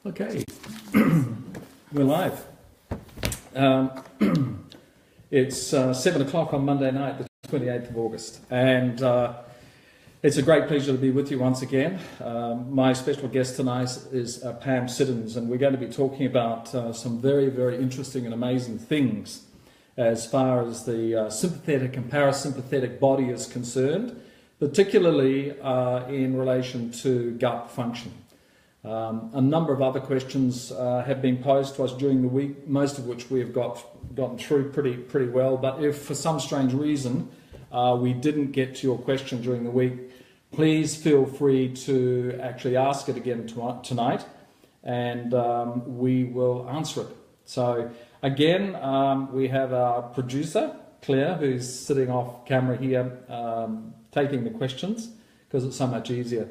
Okay, we're live. It's 7 o'clock on Monday night, the 28th of August, and it's a great pleasure to be with you once again. My special guest tonight is Pam Siddins, and we're going to be talking about some very, very interesting and amazing things as far as the sympathetic and parasympathetic body is concerned, particularly in relation to gut function. A number of other questions have been posed to us during the week, most of which we have gotten through pretty well. But if for some strange reason we didn't get to your question during the week, please feel free to actually ask it again tonight, and we will answer it. So again, we have our producer, Claire, who's sitting off camera here, taking the questions, because it's so much easier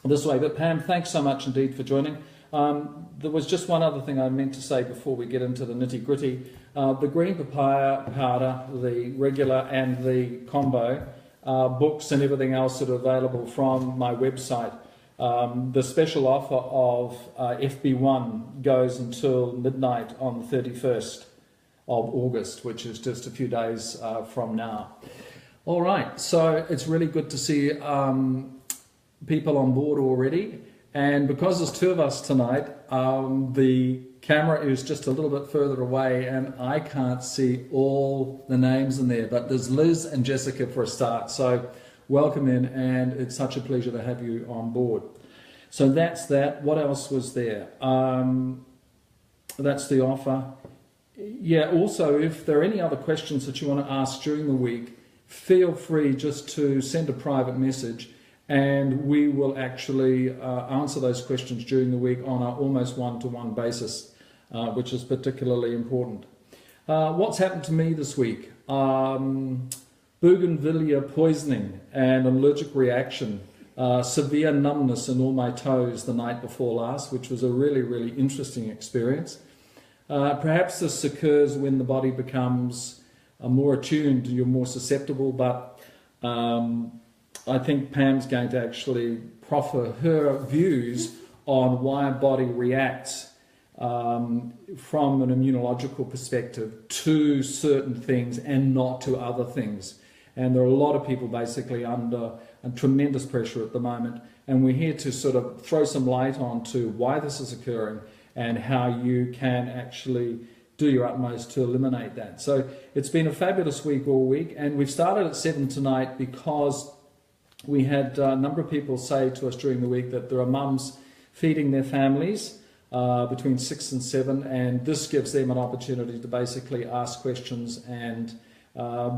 this way. But Pam, thanks so much indeed for joining. There was just one other thing I meant to say before we get into the nitty-gritty. The green papaya powder, the regular and the combo, books and everything else that are available from my website. The special offer of FB1 goes until midnight on the 31st of August, which is just a few days from now. All right, so it's really good to see people on board already, and because there's two of us tonight, the camera is just a little bit further away and I can't see all the names in there, but there's Liz and Jessica for a start, so welcome in, and it's such a pleasure to have you on board. So that's that. What else was there? That's the offer. Yeah, also, if there are any other questions that you want to ask during the week, feel free just to send a private message, and we will actually answer those questions during the week on an almost one-to-one basis, which is particularly important. What's happened to me this week? Bougainvillea poisoning and an allergic reaction, severe numbness in all my toes the night before last, which was a really, really interesting experience. Perhaps this occurs when the body becomes more attuned, you're more susceptible, but I think Pam's going to actually proffer her views on why a body reacts from an immunological perspective to certain things and not to other things. And there are a lot of people basically under a tremendous pressure at the moment, and we're here to sort of throw some light on to why this is occurring and how you can actually do your utmost to eliminate that. So it's been a fabulous week all week, and we've started at 7 tonight because we had a number of people say to us during the week that there are mums feeding their families between 6 and 7, and this gives them an opportunity to basically ask questions and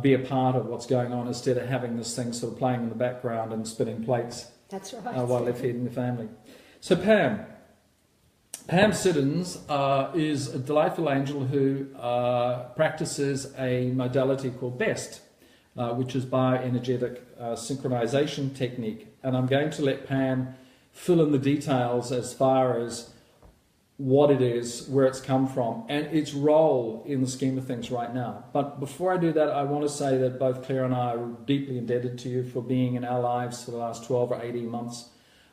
be a part of what's going on, instead of having this thing sort of playing in the background and spinning plates. That's right. While they're feeding the family. So Pam Siddins is a delightful angel who practices a modality called B.E.S.T, which is bioenergetic synchronization technique. And I'm going to let Pam fill in the details as far as what it is, where it's come from, and its role in the scheme of things right now. But before I do that, I want to say that both Claire and I are deeply indebted to you for being in our lives for the last 12 or 18 months,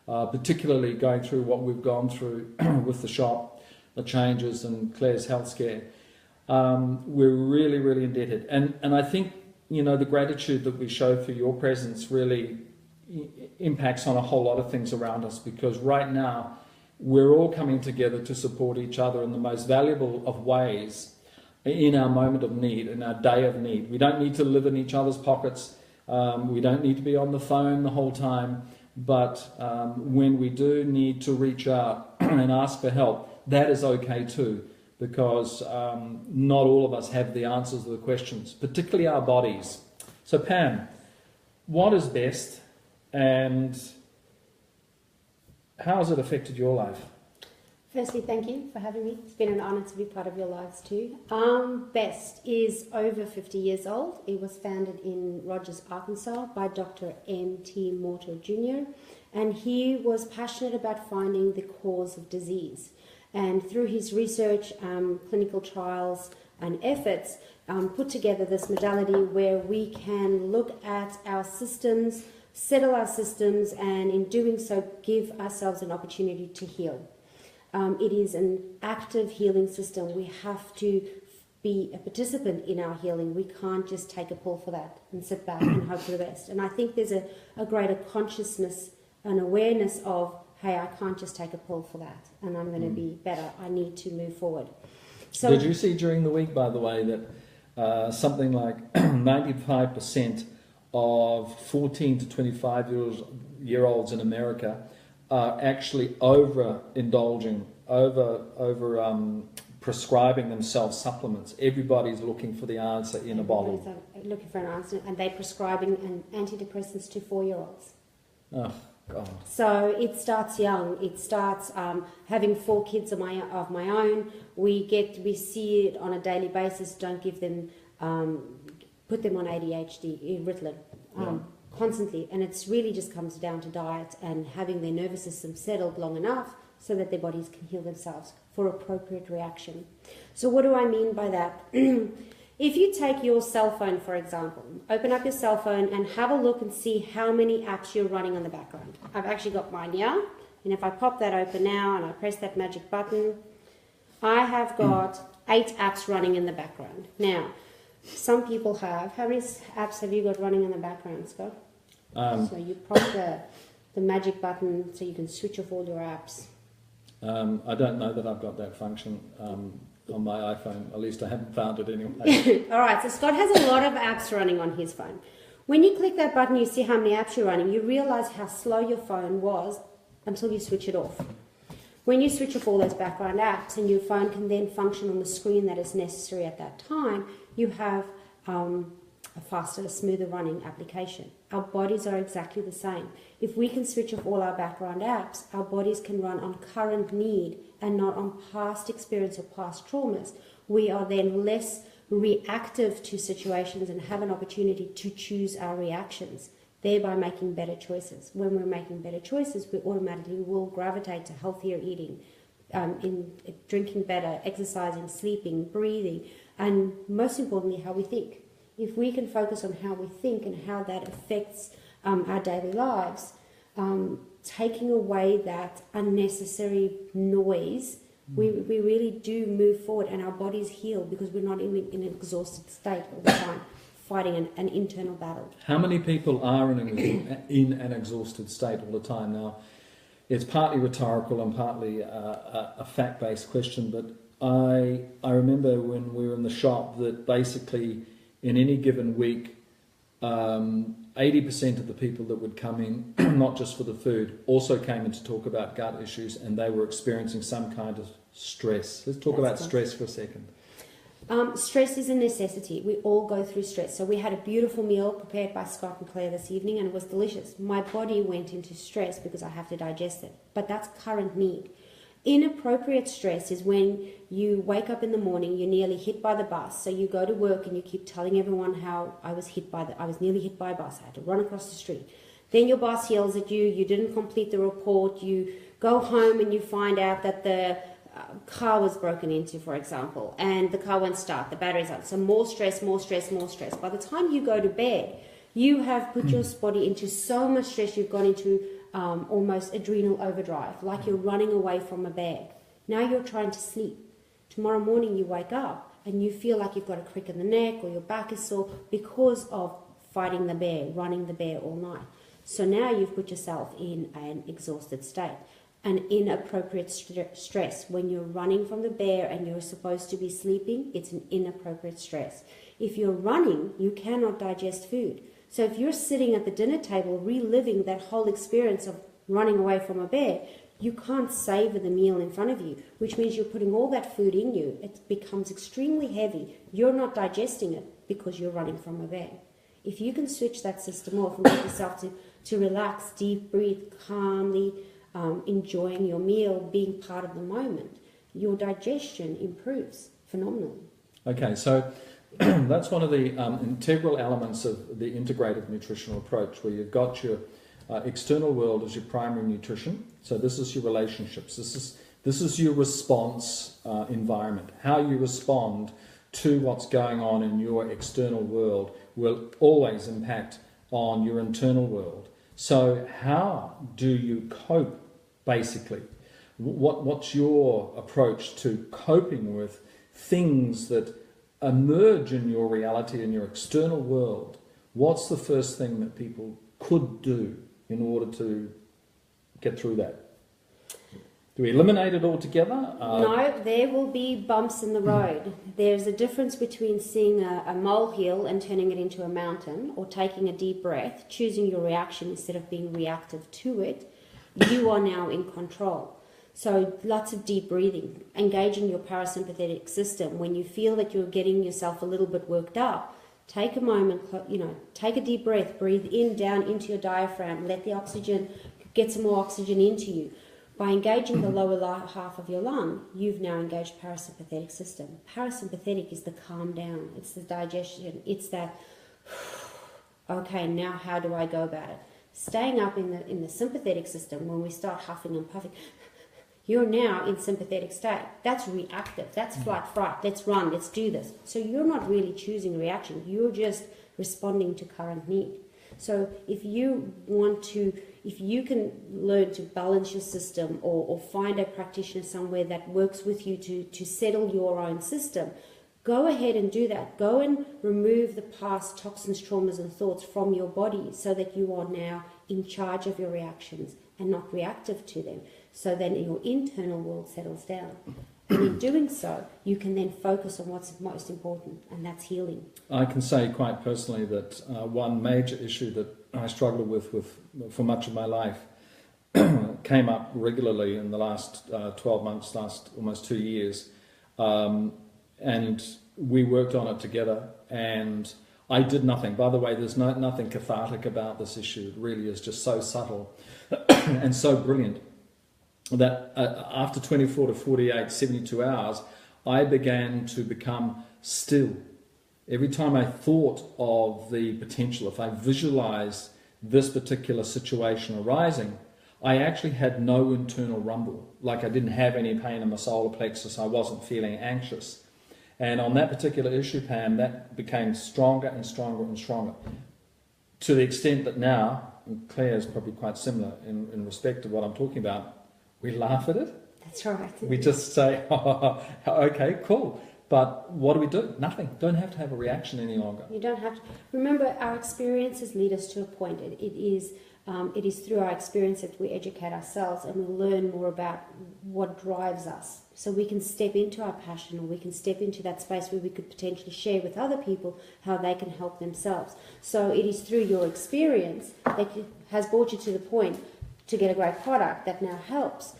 particularly going through what we've gone through with the shop, the changes, and Claire's health scare. We're really, really indebted. And I think, you know, the gratitude that we show for your presence really impacts on a whole lot of things around us, because right now we're all coming together to support each other in the most valuable of ways in our moment of need, in our day of need. We don't need to live in each other's pockets. We don't need to be on the phone the whole time. But when we do need to reach out and ask for help, that is okay too, because not all of us have the answers to the questions, particularly our bodies. So Pam, what is B.E.S.T, and how has it affected your life? Firstly, thank you for having me. It's been an honour to be part of your lives too. B.E.S.T is over 50 years old. It was founded in Rogers, Arkansas by Dr. M.T. Morter Jr. And he was passionate about finding the cause of disease. And through his research, clinical trials and efforts, put together this modality where we can look at our systems, settle our systems, and in doing so, give ourselves an opportunity to heal. It is an active healing system. We have to be a participant in our healing. We can't just take a pull for that and sit back and hope for the best. And I think there's a greater consciousness and awareness of, hey, I can't just take a pull for that and I'm going to be better. I need to move forward. So, did you see during the week, by the way, that something like 95% of 14 to 25-year-olds in America are actually overindulging, prescribing themselves supplements? Everybody's looking for the answer in a bottle. Looking for an answer, and they're prescribing antidepressants to 4-year-olds. Oh, God. So it starts young. It starts having 4 kids of my own. We see it on a daily basis. Don't give them, put them on ADHD, Ritalin, constantly. And it's really just comes down to diet and having their nervous system settled long enough so that their bodies can heal themselves for appropriate reaction. So what do I mean by that? If you take your cell phone, for example, open up your cell phone and have a look and see how many apps you're running on the background. I've actually got mine here, and if I pop that open now and I press that magic button, I have got 8 apps running in the background. Now, some people have, how many apps have you got running in the background, Scott? So you press the magic button so you can switch off all your apps. I don't know that I've got that function on my iPhone. At least I haven't found it anyway. All right, so Scott has a lot of apps running on his phone. When you click that button, you see how many apps you're running. You realize how slow your phone was until you switch it off. When you switch off all those background apps and your phone can then function on the screen that is necessary at that time, you have a faster, smoother running application. Our bodies are exactly the same. If we can switch off all our background apps, our bodies can run on current need and not on past experience or past traumas. We are then less reactive to situations and have an opportunity to choose our reactions, thereby making better choices. When we're making better choices, we automatically will gravitate to healthier eating, in drinking better, exercising, sleeping, breathing, and most importantly, how we think. If we can focus on how we think and how that affects our daily lives, taking away that unnecessary noise, we really do move forward and our bodies heal because we're not in an exhausted state all the time, fighting an internal battle. How many people are in an exhausted state all the time? Now, it's partly rhetorical and partly a fact-based question, but I remember when we were in the shop that basically in any given week, 80% of the people that would come in, not just for the food, also came in to talk about gut issues, and they were experiencing some kind of stress. Let's talk about stress for a second. Stress is a necessity. We all go through stress. So we had a beautiful meal prepared by Scott and Claire this evening, and it was delicious. My body went into stress because I have to digest it. But that's current need. Inappropriate stress is when you wake up in the morning, you're nearly hit by the bus. So you go to work and you keep telling everyone how I was nearly hit by a bus. I had to run across the street. Then your boss yells at you. You didn't complete the report. You go home and you find out that the car was broken into, for example, and the car won't start. The battery's out. So more stress, more stress, more stress. By the time you go to bed, you have put your body into so much stress. You've gone into almost adrenal overdrive, like you're running away from a bear. Now you're trying to sleep. Tomorrow morning you wake up and you feel like you've got a crick in the neck or your back is sore because of fighting the bear, running the bear all night. So now you've put yourself in an exhausted state. An inappropriate stress. When you're running from the bear and you're supposed to be sleeping, it's an inappropriate stress. If you're running, you cannot digest food. So if you're sitting at the dinner table reliving that whole experience of running away from a bear, you can't savor the meal in front of you, which means you're putting all that food in you. It becomes extremely heavy. You're not digesting it because you're running from a bear. If you can switch that system off and get yourself to relax, deep breathe, calmly, enjoying your meal, being part of the moment, your digestion improves phenomenally. Okay, so that's one of the integral elements of the integrative nutritional approach, where you've got your external world as your primary nutrition. So this is your relationships. This is your response environment. How you respond to what's going on in your external world will always impact on your internal world. So how do you cope, basically? What's your approach to coping with things that emerge in your reality, in your external world? What's the first thing that people could do in order to get through that? Do we eliminate it altogether? No, there will be bumps in the road. There's a difference between seeing a molehill and turning it into a mountain, or taking a deep breath, choosing your reaction instead of being reactive to it. You are now in control. So lots of deep breathing, engaging your parasympathetic system. When you feel that you're getting yourself a little bit worked up, take a moment, take a deep breath, breathe in, down into your diaphragm, let the oxygen, get some more oxygen into you. By engaging the lower half of your lung, you've now engaged parasympathetic system. Parasympathetic is the calm down, it's the digestion, it's that, okay, now how do I go about it? Staying up in the sympathetic system, when we start huffing and puffing, you're now in sympathetic state. That's reactive, that's flight, fright, let's run, let's do this. So you're not really choosing reaction, you're just responding to current need. So if you can learn to balance your system, or find a practitioner somewhere that works with you to settle your own system, go ahead and do that. Go and remove the past toxins, traumas and thoughts from your body, so that you are now in charge of your reactions and not reactive to them. So then your internal world settles down. And in doing so, you can then focus on what's most important, and that's healing. I can say quite personally that one major issue that I struggled with for much of my life came up regularly in the last 12 months, last almost 2 years. And we worked on it together, and I did nothing. By the way, there's nothing cathartic about this issue. It really is just so subtle and so brilliant that after 24 to 48, 72 hours, I began to become still. Every time I thought of the potential, if I visualized this particular situation arising, I actually had no internal rumble. Like I didn't have any pain in my solar plexus, I wasn't feeling anxious. And on that particular issue, Pam, that became stronger and stronger and stronger. To the extent that now, and Claire is probably quite similar in respect to what I'm talking about, we laugh at it. That's right. We just say, oh, okay, cool. But what do? Nothing. Don't have to have a reaction any longer. You don't have to. Remember, our experiences lead us to a point. It is through our experience that we educate ourselves, and we learn more about what drives us. So we can step into our passion, or we can step into that space where we could potentially share with other people how they can help themselves. So it is through your experience that has brought you to the point to get a great product that now helps.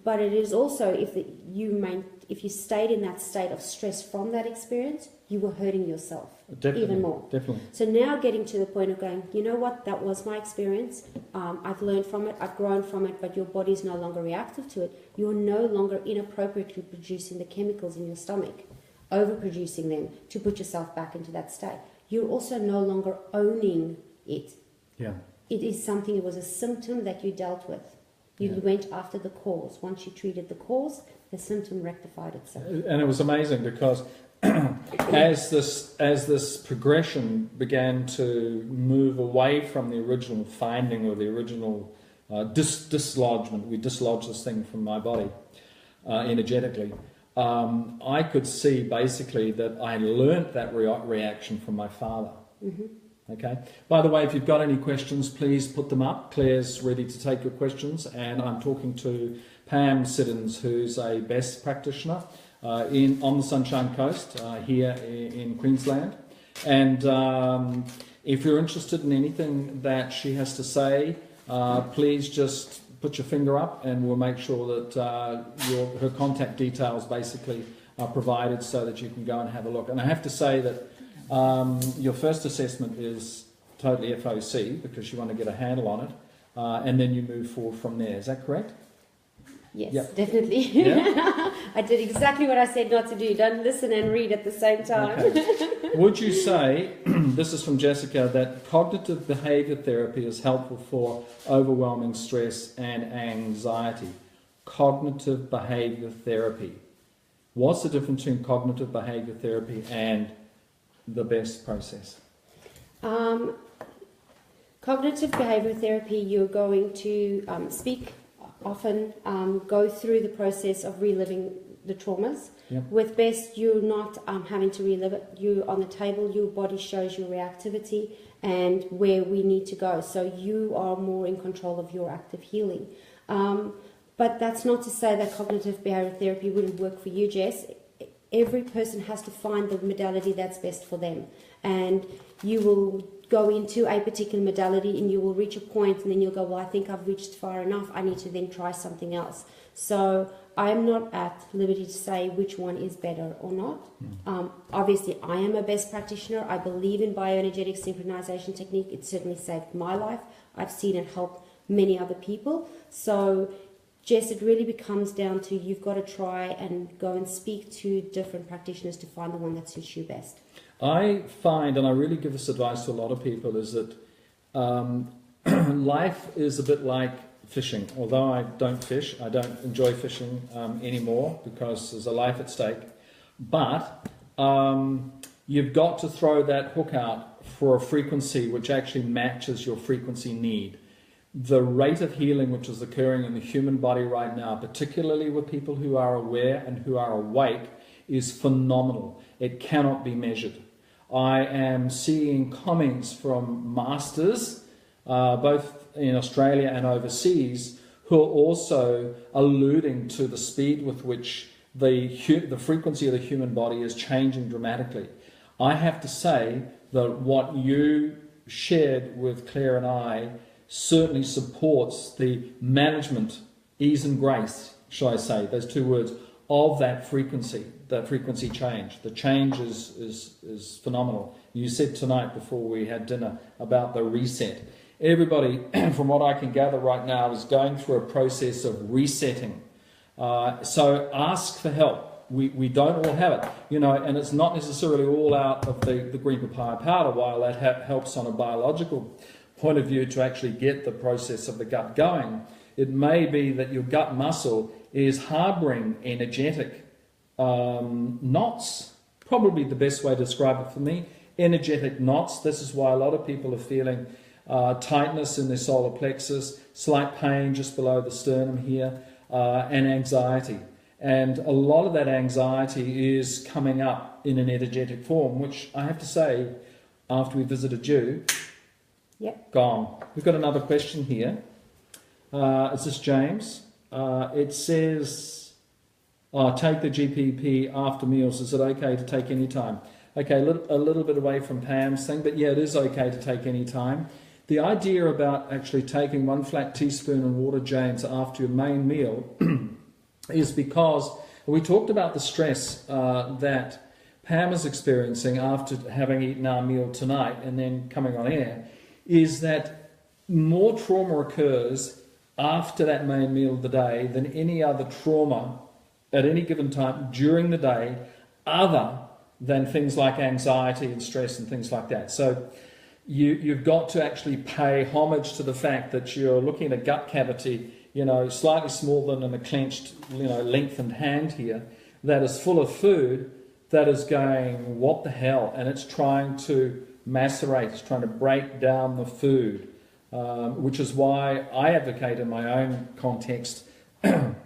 But it is also, if you stayed in that state of stress from that experience, you were hurting yourself even more. Definitely. So now getting to the point of going, you know what, that was my experience. I've learned from it, I've grown from it, but your body's no longer reactive to it. You're no longer inappropriately producing the chemicals in your stomach, overproducing them to put yourself back into that state. You're also no longer owning it. Yeah. It is something, it was a symptom that you dealt with. You went after the cause. Once you treated the cause, the symptom rectified itself. And it was amazing because as this progression began to move away from the original finding or the original dislodgement, we dislodged this thing from my body energetically, I could see basically that I learnt that reaction from my father. Mm-hmm. Okay. By the way, if you've got any questions, please put them up. Claire's ready to take your questions, and I'm talking to Pam Siddins, who's a B.E.S.T practitioner on the Sunshine Coast here in Queensland. And if you're interested in anything that she has to say, please just put your finger up, and we'll make sure that her contact details basically are provided so that you can go and have a look. And I have to say that your first assessment is totally FOC because you want to get a handle on it, and then you move forward from there. Is that correct? Yes, yep. Definitely. Yeah? I did exactly what I said not to do. Don't listen and read at the same time. Okay. Would you say, this is from Jessica, that cognitive behaviour therapy is helpful for overwhelming stress and anxiety? Cognitive behaviour therapy. What's the difference between cognitive behaviour therapy and the B.E.S.T process? Cognitive behavioural therapy, you're going to speak often, go through the process of reliving the traumas. Yep. With B.E.S.T, you're not having to relive it. You're on the table, your body shows your reactivity and where we need to go. So you are more in control of your active healing. But that's not to say that cognitive behavioural therapy wouldn't work for you, Jess. Every person has to find the modality that's best for them. And you will go into a particular modality and you will reach a point and then you'll go, well, I think I've reached far enough. I need to then try something else. So I am not at liberty to say which one is better or not. Obviously, I am a B.E.S.T practitioner. I believe in bioenergetic synchronization technique. It certainly saved my life. I've seen it help many other people. So, Jess, it really becomes down to you've got to try and go and speak to different practitioners to find the one that suits you best. I find, and I really give this advice to a lot of people, is that life is a bit like fishing. Although I don't fish, I don't enjoy fishing anymore because there's a life at stake. But you've got to throw that hook out for a frequency which actually matches your frequency need. The rate of healing which is occurring in the human body right now, particularly with people who are aware and who are awake, is phenomenal. It cannot be measured. I am seeing comments from masters, both in Australia and overseas, who are also alluding to the speed with which the frequency of the human body is changing dramatically. I have to say that what you shared with Claire and I certainly supports the management, ease and grace, shall I say, those two words, of that frequency change. The change is phenomenal. You said tonight before we had dinner about the reset. Everybody, from what I can gather right now, is going through a process of resetting. So ask for help. We don't all have it, and it's not necessarily all out of the green papaya powder, while that helps on a biological point of view to actually get the process of the gut going. It may be that your gut muscle is harbouring energetic knots, probably the best way to describe it for me, energetic knots. This is why a lot of people are feeling tightness in their solar plexus, slight pain just below the sternum here, and anxiety. And a lot of that anxiety is coming up in an energetic form, which I have to say, after we visited you, gone. We've got another question here. Is this James? It says, take the GPP after meals. Is it okay to take any time? Okay, a little bit away from Pam's thing, but yeah, it is okay to take any time. The idea about actually taking 1 flat teaspoon of water, James, after your main meal is because we talked about the stress that Pam is experiencing after having eaten our meal tonight and then coming on air, is that more trauma occurs after that main meal of the day than any other trauma at any given time during the day, other than things like anxiety and stress and things like that. So you've got to actually pay homage to the fact that you're looking at a gut cavity, slightly smaller than a clenched, lengthened hand here, that is full of food that is going, what the hell? And it's trying to macerate, it's trying to break down the food, which is why I advocate in my own context,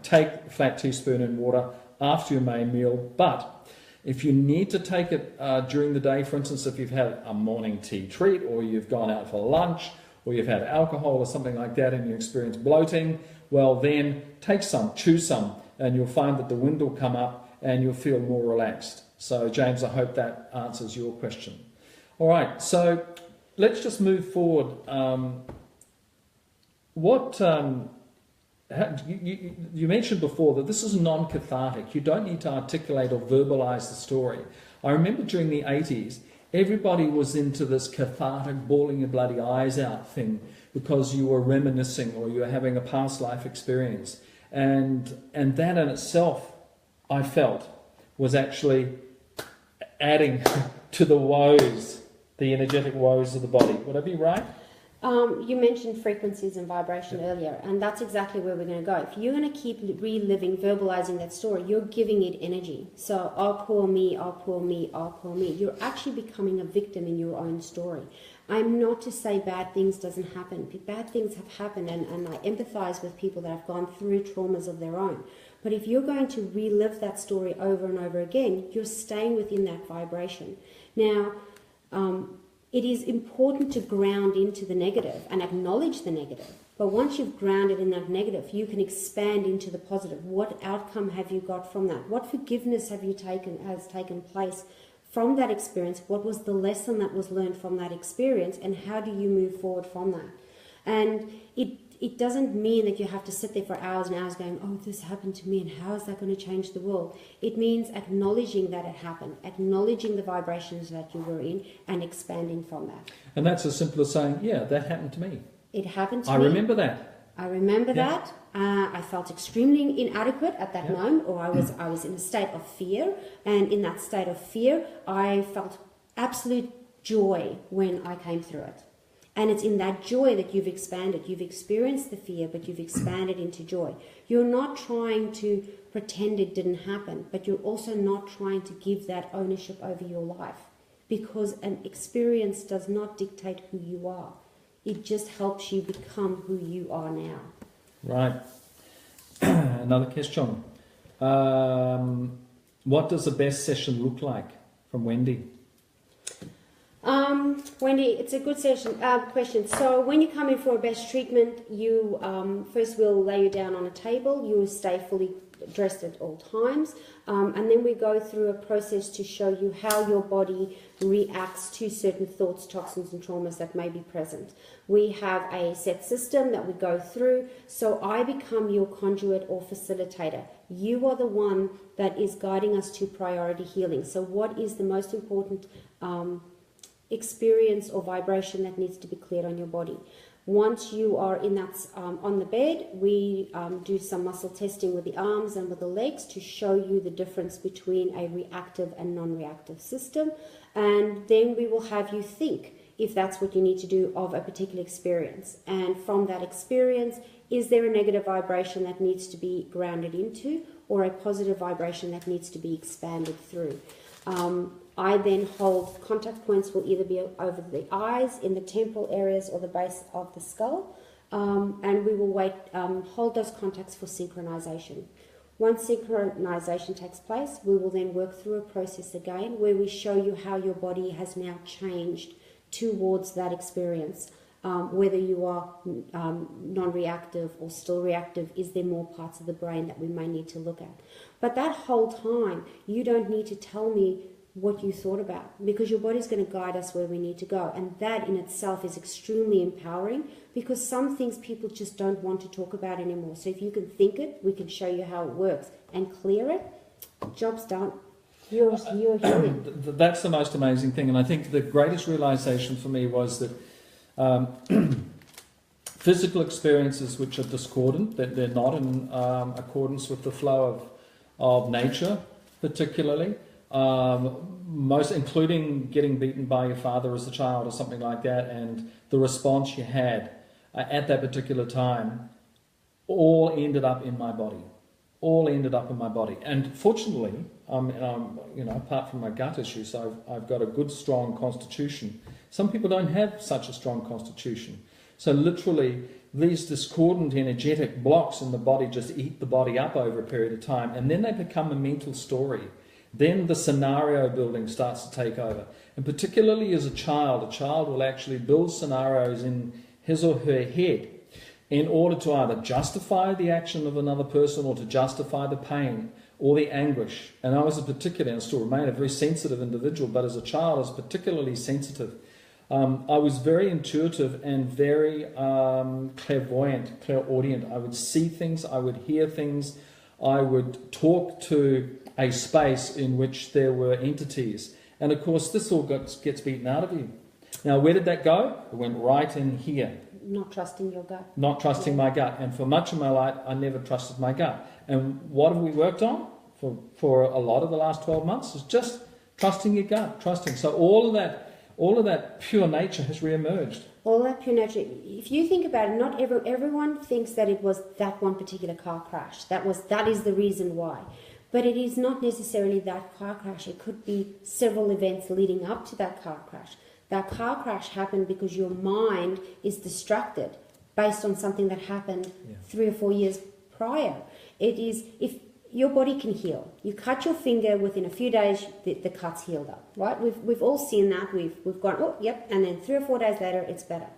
take a flat teaspoon in water after your main meal. But if you need to take it during the day, for instance, if you've had a morning tea treat, or you've gone out for lunch, or you've had alcohol or something like that and you experience bloating, well then take some, choose some, and you'll find that the wind will come up and you'll feel more relaxed. So James, I hope that answers your question. All right, so let's just move forward. You mentioned before that this is non-cathartic. You don't need to articulate or verbalize the story. I remember during the 80s, everybody was into this cathartic, bawling your bloody eyes out thing because you were reminiscing or you were having a past life experience. And that in itself, I felt, was actually adding to the woes, the energetic woes of the body. Would I be right? You mentioned frequencies and vibration earlier, and that's exactly where we're going to go. If you're going to keep reliving, verbalizing that story, you're giving it energy. So, oh, poor me, oh, poor me, oh, poor me. You're actually becoming a victim in your own story. I'm not to say bad things doesn't happen. Bad things have happened, and I empathize with people that have gone through traumas of their own. But if you're going to relive that story over and over again, you're staying within that vibration. Now, it is important to ground into the negative and acknowledge the negative. But once you've grounded in that negative, you can expand into the positive. What outcome have you got from that? What forgiveness has taken place from that experience? What was the lesson that was learned from that experience? And how do you move forward from that? And it doesn't mean that you have to sit there for hours and hours going, oh, this happened to me, and how is that going to change the world? It means acknowledging that it happened, acknowledging the vibrations that you were in, and expanding from that. And that's as simple as saying, yeah, that happened to me. It happened to me. I remember that. I remember that. I felt extremely inadequate at that moment, or I was in a state of fear, and in that state of fear, I felt absolute joy when I came through it. And it's in that joy that you've expanded. You've experienced the fear, but you've expanded into joy. You're not trying to pretend it didn't happen, but you're also not trying to give that ownership over your life, because an experience does not dictate who you are. It just helps you become who you are now. Right. Another question. What does the best session look like? From Wendy. Wendy, it's a good question. So when you come in for a BEST treatment, you first we'll lay you down on a table. You will stay fully dressed at all times, and then we go through a process to show you how your body reacts to certain thoughts, toxins and traumas that may be present. We have a set system that we go through, so I become your conduit or facilitator. You are the one that is guiding us to priority healing. So what is the most important experience or vibration that needs to be cleared on your body? Once you are in that on the bed, we do some muscle testing with the arms and with the legs to show you the difference between a reactive and non-reactive system, and then we will have you think, if that's what you need to do, of a particular experience. And from that experience, is there a negative vibration that needs to be grounded into, or a positive vibration that needs to be expanded through? I then hold contact points, will either be over the eyes, in the temporal areas, or the base of the skull, and we will hold those contacts for synchronization. Once synchronization takes place, we will then work through a process again where we show you how your body has now changed towards that experience. Whether you are non-reactive or still reactive, is there more parts of the brain that we may need to look at? But that whole time, you don't need to tell me what you thought about, because your body's going to guide us where we need to go. And that in itself is extremely empowering, because some things people just don't want to talk about anymore. So if you can think it, we can show you how it works and clear it. Job's done. You're healing. That's the most amazing thing. And I think the greatest realization for me was that physical experiences which are discordant, that they're not in accordance with the flow of nature, particularly, most including getting beaten by your father as a child or something like that, and the response you had at that particular time, all ended up in my body. And fortunately, apart from my gut issues, I've got a good, strong constitution. Some people don't have such a strong constitution. So literally, these discordant energetic blocks in the body just eat the body up over a period of time, and then they become a mental story. Then the scenario building starts to take over. And particularly as a child will actually build scenarios in his or her head in order to either justify the action of another person or to justify the pain or the anguish. And I was and still remain, a very sensitive individual, but as a child I was particularly sensitive. I was very intuitive and very clairaudient. I would see things, I would hear things, I would talk to a space in which there were entities. And of course this all gets beaten out of you. Now where did that go? It went right in here. Not trusting your gut. Not trusting my gut. And for much of my life I never trusted my gut. And what have we worked on for a lot of the last 12 months is just trusting your gut, trusting. So all of that, all of that pure nature has re-emerged. All that pure nature. If you think about it, not everyone thinks that it was that one particular car crash. That is the reason why. But it is not necessarily that car crash. It could be several events leading up to that car crash. That car crash happened because your mind is distracted based on something that happened 3 or 4 years prior. It is, if your body can heal. You cut your finger, within a few days, the cut's healed up, right? We've all seen that. We've gone, oh, yep, and then 3 or 4 days later, it's better.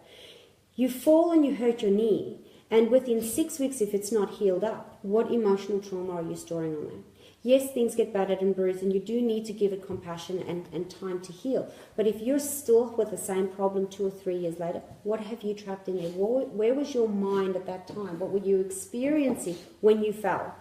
You fall and you hurt your knee, and within 6 weeks, if it's not healed up, what emotional trauma are you storing on there? Yes, things get battered and bruised, and you do need to give it compassion and time to heal. But if you're still with the same problem 2 or 3 years later, what have you trapped in there? Where was your mind at that time? What were you experiencing when you fell?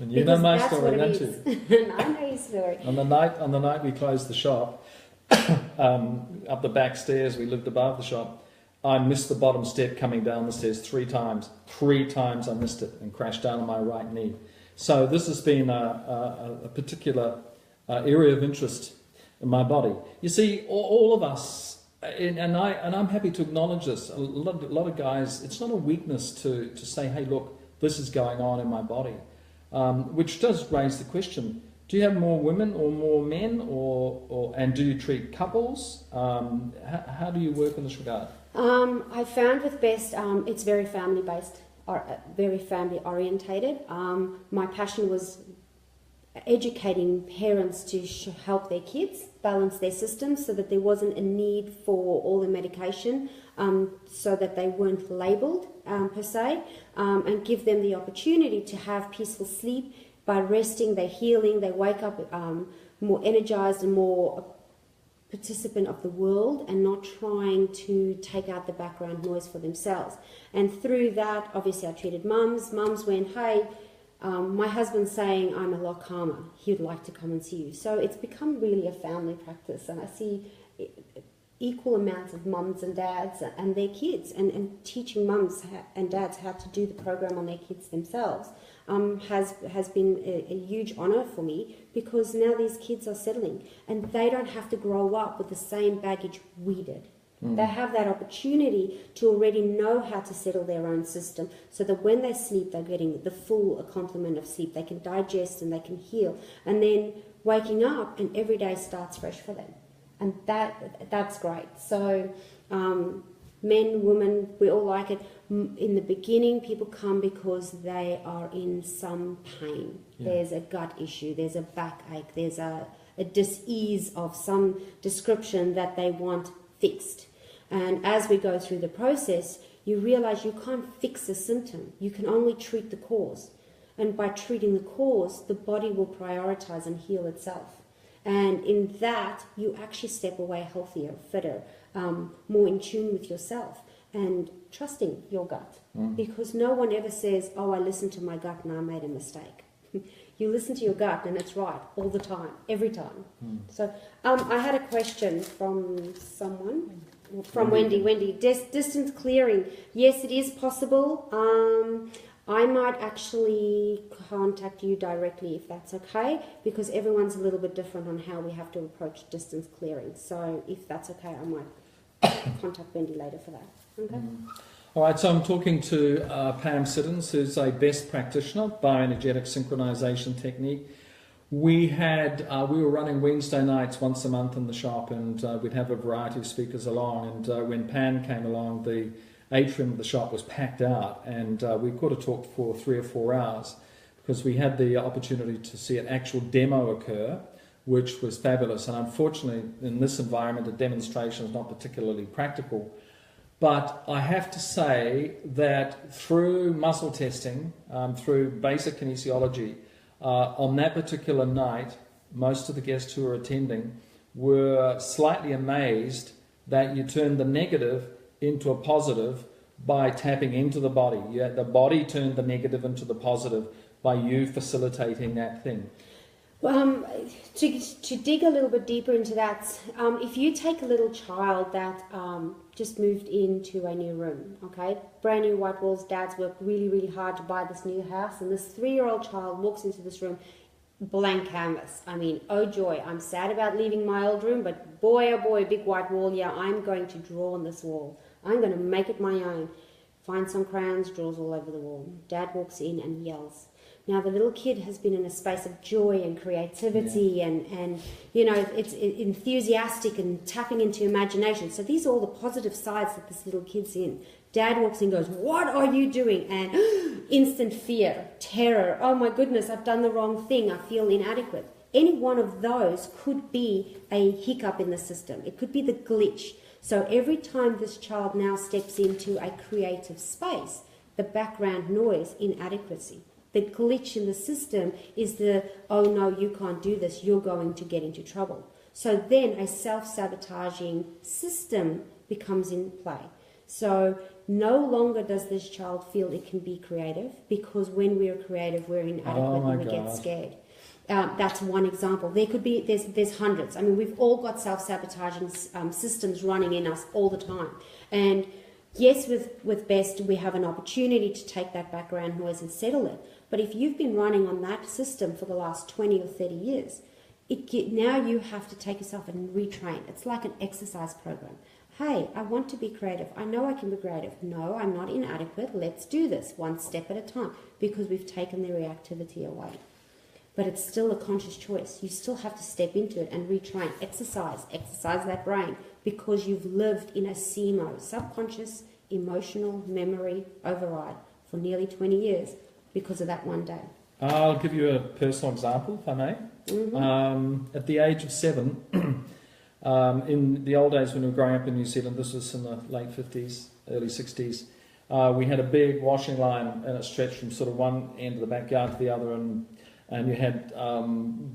And you know my story, don't you? I know your story. On the night we closed the shop, up the back stairs, we lived above the shop, I missed the bottom step coming down the stairs 3 times. 3 times I missed it and crashed down on my right knee. So this has been a particular area of interest in my body. You see, all of us, and I'm happy to acknowledge this, a lot of guys, it's not a weakness to say, hey, look, this is going on in my body. Which does raise the question, do you have more women or more men, and do you treat couples? How do you work in this regard? I found with B.E.S.T, it's very family-based, or very family-orientated. My passion was educating parents to help their kids balance their systems so that there wasn't a need for all the medication, so that they weren't labelled per se, and give them the opportunity to have peaceful sleep by resting. They're healing, they wake up more energized and more participant of the world, and not trying to take out the background noise for themselves. And through that, obviously I treated mums. Mums went, hey, my husband's saying I'm a lot calmer, he would like to come and see you. So it's become really a family practice, and I see equal amounts of mums and dads and their kids, and teaching mums and dads how to do the program on their kids themselves has been a huge honour for me, because now these kids are settling and they don't have to grow up with the same baggage we did. They have that opportunity to already know how to settle their own system, so that when they sleep, they're getting the full complement of sleep. They can digest and they can heal, and then waking up and every day starts fresh for them. And that's great. So men, women, we all like it. In the beginning, people come because they are in some pain. Yeah. There's a gut issue, there's a backache, there's a dis-ease of some description that they want fixed. And as we go through the process, you realize you can't fix a symptom. You can only treat the cause. And by treating the cause, the body will prioritize and heal itself. And in that, you actually step away healthier, fitter, more in tune with yourself, and trusting your gut. Because no one ever says, oh, I listened to my gut and I made a mistake. You listen to your gut and it's right all the time, every time. So I had a question from someone, from Wendy. Distance clearing. Yes, it is possible. I might actually contact you directly if that's okay, because everyone's a little bit different on how we have to approach distance clearing. So if that's okay, I might contact Wendy later for that. Okay. All right, so I'm talking to Pam Siddins, who's a B.E.S.T practitioner, bioenergetic synchronization technique. We were running Wednesday nights once a month in the shop, and we'd have a variety of speakers along. And when Pam came along, the atrium of the shop was packed out, and we could have talked for 3 or 4 hours, because we had the opportunity to see an actual demo occur, which was fabulous. And unfortunately, in this environment, a demonstration is not particularly practical. But I have to say that through muscle testing, through basic kinesiology, on that particular night, most of the guests who were attending were slightly amazed that you turned the negative into a positive by tapping into the body. The body turned the negative into the positive by you facilitating that thing. Well, to dig a little bit deeper into that, if you take a little child that just moved into a new room, okay, brand new white walls, dad's worked really, really hard to buy this new house, and this 3-year-old child walks into this room, blank canvas. I mean, oh joy, I'm sad about leaving my old room, but boy, oh boy, big white wall, yeah, I'm going to draw on this wall. I'm going to make it my own. Find some crayons, draws all over the wall. Dad walks in and yells. Now the little kid has been in a space of joy and creativity and you know, it's enthusiastic and tapping into imagination. So these are all the positive sides that this little kid's in. Dad walks in and goes, what are you doing? And instant fear, terror, oh my goodness, I've done the wrong thing, I feel inadequate. Any one of those could be a hiccup in the system. It could be the glitch. So every time this child now steps into a creative space, the background noise, inadequacy. The glitch in the system is the, oh no, you can't do this, you're going to get into trouble. So then a self-sabotaging system becomes in play. So no longer does this child feel it can be creative, because when we're creative, we're inadequate and we get scared. That's one example. There could be, there's hundreds. I mean, we've all got self-sabotaging systems running in us all the time. And yes, with B.E.S.T, we have an opportunity to take that background noise and settle it. But if you've been running on that system for the last 20 or 30 years, now you have to take yourself and retrain. It's like an exercise program. Hey, I want to be creative. I know I can be creative. No, I'm not inadequate. Let's do this one step at a time, because we've taken the reactivity away. But it's still a conscious choice. You still have to step into it and retrain. Exercise that brain, because you've lived in a SEMO, subconscious emotional memory override, for nearly 20 years because of that one day. I'll give you a personal example, if I may. Mm-hmm. At the age of 7, in the old days when we were growing up in New Zealand, this was in the late 50s, early 60s, we had a big washing line, and it stretched from sort of one end of the backyard to the other, and you had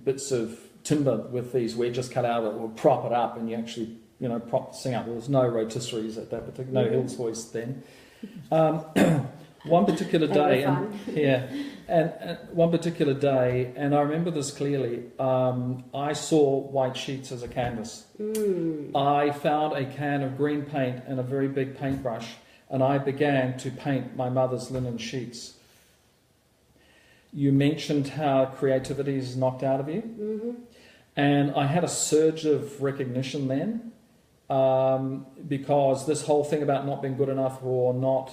bits of timber with these wedges cut out that would prop it up, and you actually, you know, prop this thing up. There was no rotisseries at that particular, no Hills hoist then. One particular day, and one particular day, and I remember this clearly, I saw white sheets as a canvas. I found a can of green paint and a very big paintbrush, and I began to paint my mother's linen sheets. You mentioned how creativity is knocked out of you. Mm-hmm. And I had a surge of recognition then, because this whole thing about not being good enough or not,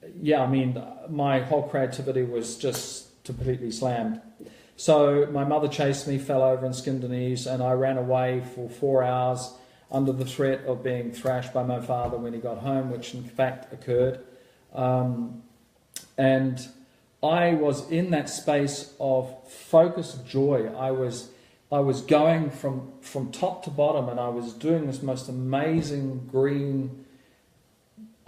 I mean, my whole creativity was just completely slammed. So my mother chased me, fell over and skinned her knees, and I ran away for 4 hours under the threat of being thrashed by my father when he got home, which in fact occurred. And I was in that space of focused joy. I was going from top to bottom, and I was doing this most amazing green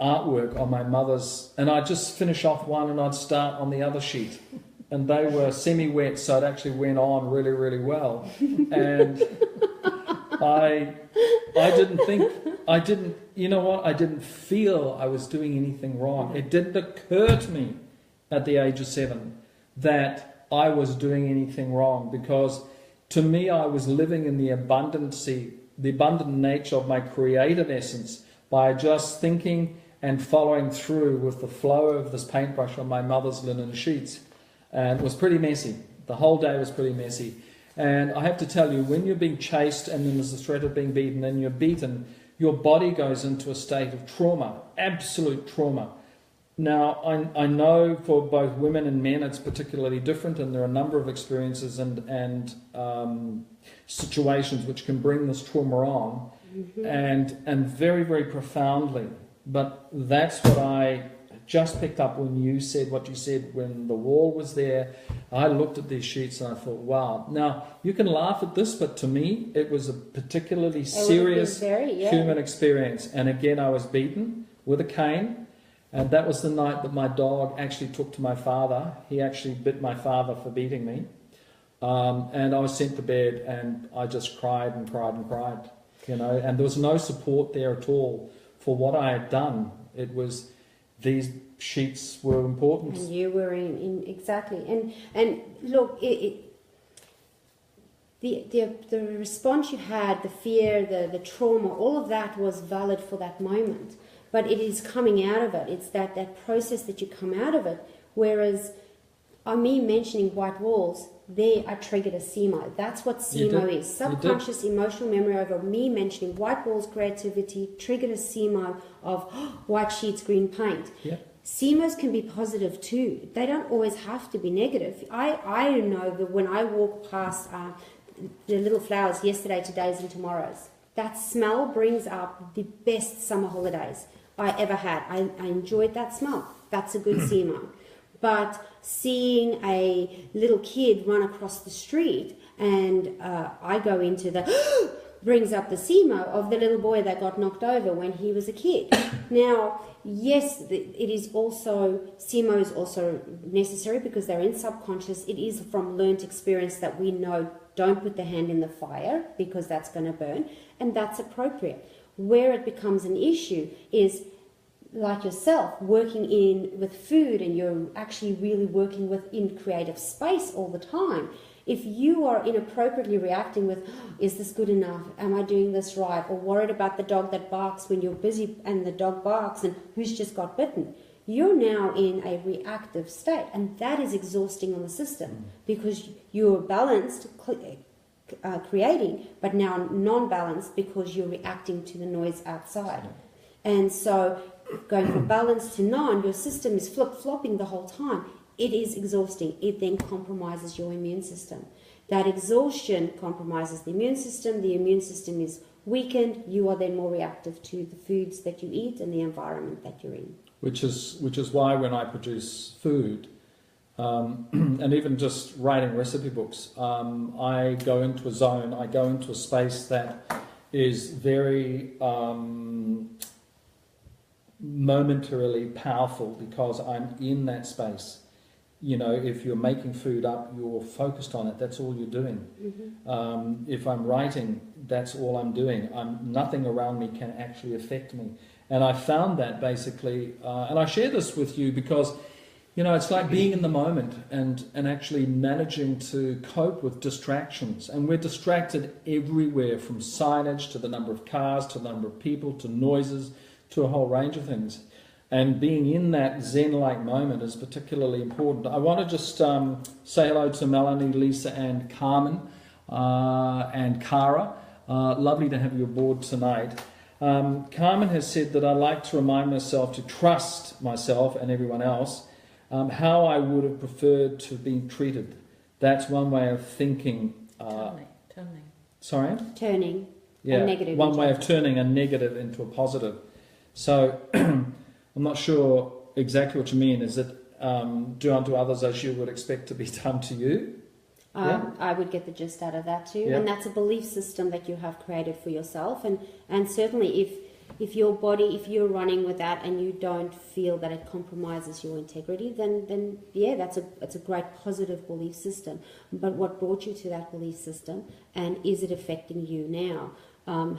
artwork on my mother's, and I'd just finish off one and I'd start on the other sheet, and they were semi-wet, so it actually went on really, really well. And I didn't feel I was doing anything wrong. It didn't occur to me at the age of 7 that I was doing anything wrong, because to me I was living in the abundant nature of my creative essence by just thinking and following through with the flow of this paintbrush on my mother's linen sheets. And it was pretty messy. The whole day was pretty messy. And I have to tell you, when you're being chased and then there's the threat of being beaten and you're beaten, your body goes into a state of trauma, absolute trauma. Now, I know for both women and men it's particularly different, and there are a number of experiences and situations which can bring this trauma on, mm-hmm. and very, very profoundly. But that's what I just picked up when you said what you said when the wall was there. I looked at these sheets and I thought, wow. Now, you can laugh at this, but to me, it was a particularly serious human experience. And again, I was beaten with a cane. And that was the night that my dog actually took to my father. He actually bit my father for beating me. And I was sent to bed, and I just cried and cried and cried, you know, and there was no support there at all for what I had done. It was, these sheets were important. And you were in exactly. And look, the response you had, the fear, the trauma, all of that was valid for that moment. But it is coming out of it. It's that process that you come out of it. Whereas me mentioning white walls, there I triggered a SEMO. That's what SEMO is. Subconscious emotional memory over me mentioning white walls, creativity, triggered a SEMO of white sheets, green paint. Yeah. SEMOs can be positive too. They don't always have to be negative. I know that when I walk past the little flowers, yesterday, today's and tomorrow's, that smell brings up the best summer holidays I ever had. I enjoyed that smell. That's a good SEMO. But seeing a little kid run across the street and I go into the brings up the SEMO of the little boy that got knocked over when he was a kid. Now, yes, it is also, SEMO is also necessary because they're in subconscious. It is from learnt experience that we know don't put the hand in the fire because that's going to burn, and that's appropriate. Where it becomes an issue is, like yourself, working with food, and you're actually really working in creative space all the time. If you are inappropriately reacting with, is this good enough? Am I doing this right? Or worried about the dog that barks when you're busy and the dog barks and who's just got bitten. You're now in a reactive state, and that is exhausting on the system because you're balanced, creating, but now non-balanced because you're reacting to the noise outside. And so going from balance to non, your system is flip-flopping the whole time. It is exhausting. It then compromises your immune system. That exhaustion compromises the immune system is weakened. You are then more reactive to the foods that you eat and the environment that you're in. Which is why when I produce food, and even just writing recipe books, I go into a zone, I go into a space that is very momentarily powerful because I'm in that space. You know, if you're making food up, you're focused on it. That's all you're doing. Mm-hmm. If I'm writing, that's all I'm doing. Nothing around me can actually affect me. And I found that basically, and I share this with you because, you know, it's like being in the moment and actually managing to cope with distractions. And we're distracted everywhere, from signage to the number of cars, to the number of people, to noises, to a whole range of things. And being in that Zen-like moment is particularly important. I want to just say hello to Melanie, Lisa, and Carmen, and Cara. Lovely to have you aboard tonight. Carmen has said that I like to remind myself to trust myself and everyone else how I would have preferred to have been treated. That's one way of thinking. Turning. Sorry? Turning. Yeah, a negative one way of turning a negative into a positive. So I'm not sure exactly what you mean. Is it do unto others as you would expect to be done to you? I would get the gist out of that too. Yeah. And that's a belief system that you have created for yourself. And certainly if your body, if you're running with that and you don't feel that it compromises your integrity, then yeah, that's a great positive belief system. But what brought you to that belief system, and is it affecting you now?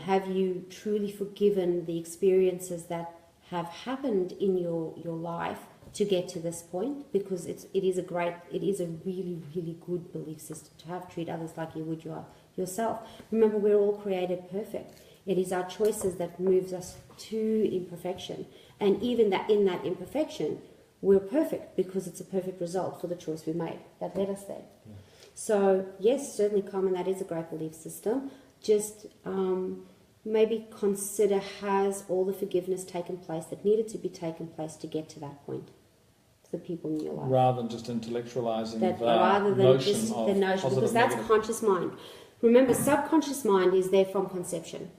Have you truly forgiven the experiences that have happened in your life to get to this point? Because it is a really, really good belief system to have. Treat others like you would yourself. Remember, we're all created perfect. It is our choices that moves us to imperfection. And even that in that imperfection, we're perfect because it's a perfect result for the choice we made that led us there. Yeah. So yes, certainly, Carmen, that is a great belief system. Just maybe consider, has all the forgiveness taken place that needed to be taken place to get to that point? The people in your life, rather than just intellectualizing rather than just the notion, because that's conscious mind. Remember, subconscious mind is there from conception.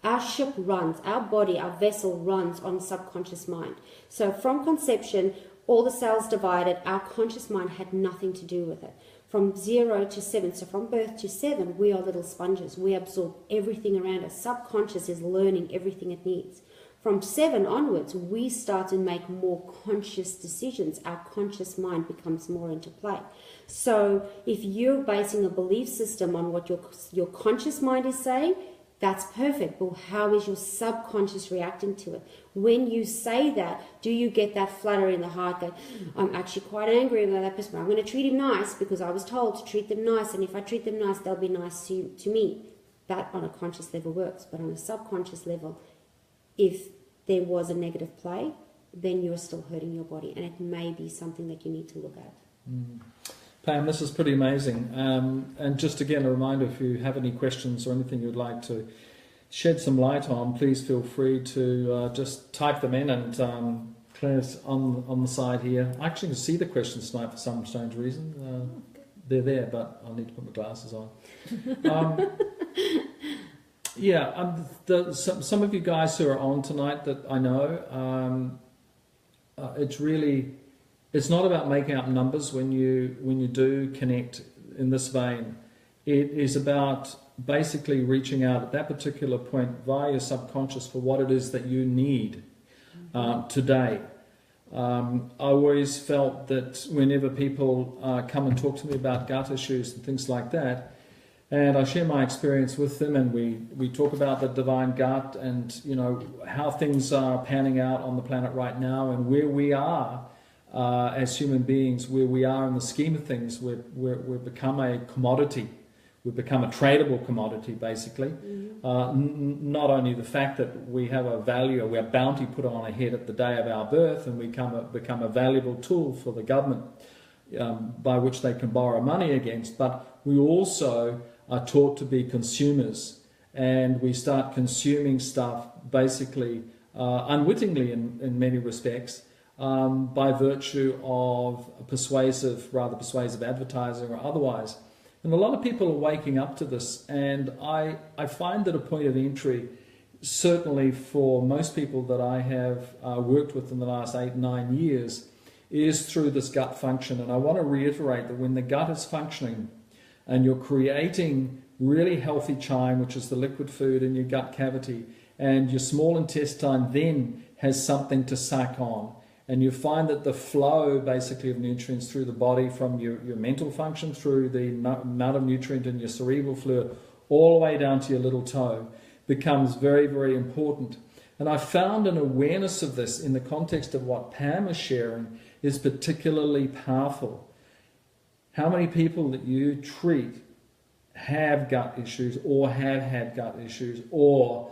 Our ship runs, our body, our vessel runs on subconscious mind. So from conception, all the cells divided, our conscious mind had nothing to do with it. From 0 to 7, so from birth to 7, we are little sponges. We absorb everything around us. Subconscious is learning everything it needs. From 7 onwards, we start to make more conscious decisions. Our conscious mind becomes more into play. So if you're basing a belief system on what your conscious mind is saying, that's perfect. But how is your subconscious reacting to it? When you say that, do you get that flutter in the heart that I'm actually quite angry about that person? I'm going to treat him nice because I was told to treat them nice, and if I treat them nice, they'll be nice to me. That on a conscious level works, but on a subconscious level, if there was a negative play, then you're still hurting your body, and it may be something that you need to look at. Pam, this is pretty amazing. And just again, a reminder, if you have any questions or anything you'd like to shed some light on, please feel free to just type them in, and Claire's on the side here. I actually can see the questions tonight for some strange reason. They're there, but I'll need to put my glasses on. Some of you guys who are on tonight that I know, it's not about making up numbers when you do connect in this vein. It is about basically reaching out at that particular point via your subconscious for what it is that you need today. I always felt that whenever people come and talk to me about gut issues and things like that, and I share my experience with them, and we talk about the divine gut and how things are panning out on the planet right now, and where we are as human beings, where we are in the scheme of things. We've become a commodity. We've become a tradable commodity, basically. Not only the fact that we have a value, we have bounty put on our head at the day of our birth, and we become a valuable tool for the government by which they can borrow money against, but we also are taught to be consumers, and we start consuming stuff basically unwittingly in many respects by virtue of rather persuasive advertising or otherwise. And a lot of people are waking up to this, and I find that a point of entry, certainly for most people that I have worked with in the last 8-9 years, is through this gut function. And I want to reiterate that when the gut is functioning and you're creating really healthy chyme, which is the liquid food in your gut cavity, and your small intestine then has something to suck on, and you find that the flow basically of nutrients through the body from your mental function, through the amount of nutrient in your cerebral fluid, all the way down to your little toe, becomes very, very important. And I found an awareness of this in the context of what Pam is sharing is particularly powerful. How many people that you treat have gut issues, or have had gut issues, or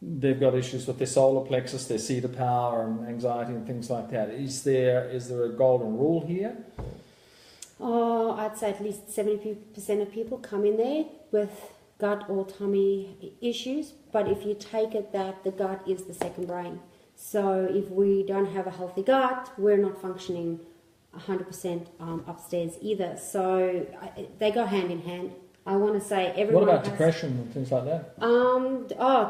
they've got issues with their solar plexus, their cedar power, and anxiety and things like that? Is there a golden rule here? Oh, I'd say at least 70% of people come in there with gut or tummy issues, but if you take it that the gut is the second brain. So if we don't have a healthy gut, we're not functioning 100% upstairs either. So they go hand in hand. I want to say everyone. What about depression and things like that?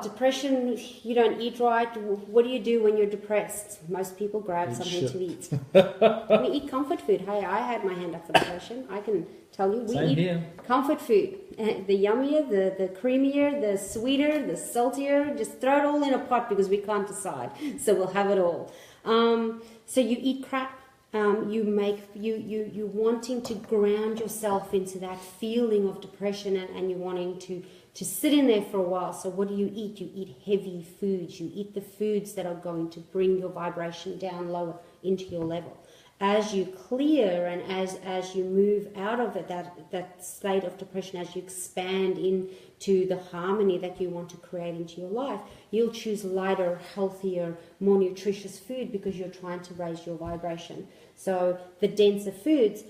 Depression, you don't eat right. What do you do when you're depressed? Most people grab something to eat. We eat comfort food. Hey, I had my hand up for depression. I can tell you, we eat comfort food. The yummier, the creamier, the sweeter, the saltier. Just throw it all in a pot because we can't decide. So we'll have it all. So you eat crap. You wanting to ground yourself into that feeling of depression, and you're wanting to sit in there for a while. So what do you eat? You eat heavy foods. You eat the foods that are going to bring your vibration down lower into your level. As you clear and as you move out of it, that state of depression, as you expand into the harmony that you want to create into your life, you'll choose lighter, healthier, more nutritious food because you're trying to raise your vibration. So the denser foods,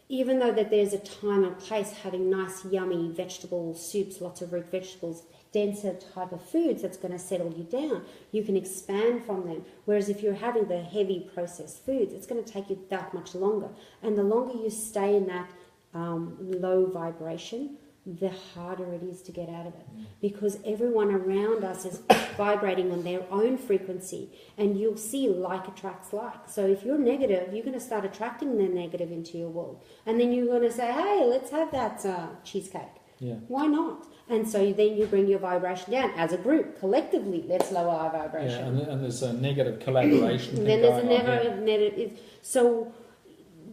even though that there's a time and place having nice, yummy vegetable soups, lots of root vegetables, denser type of foods that's going to settle you down, you can expand from them. Whereas if you're having the heavy processed foods, it's going to take you that much longer. And the longer you stay in that low vibration, the harder it is to get out of it. Because everyone around us is vibrating on their own frequency, and you'll see like attracts like. So if you're negative, you're going to start attracting the negative into your world. And then you're going to say, hey, let's have that cheesecake. Yeah. Why not? And so then you bring your vibration down as a group, collectively. Let's lower our vibration. Yeah, and there's a negative collaboration. Then there's a negative. So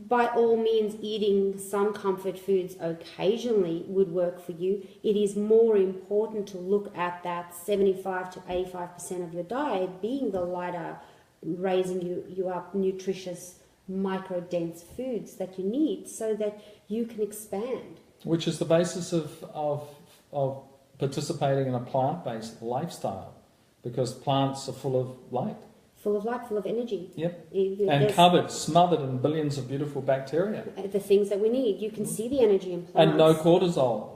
by all means, eating some comfort foods occasionally would work for you. It is more important to look at that 75 to 85% of your diet being the lighter, raising you up, nutritious, micro-dense foods that you need so that you can expand. Which is the basis of participating in a plant-based lifestyle, because plants are full of light. full of light, full of energy. Yep. There's And covered, smothered in billions of beautiful bacteria. the things that we need. You can see the energy in plants. And no cortisol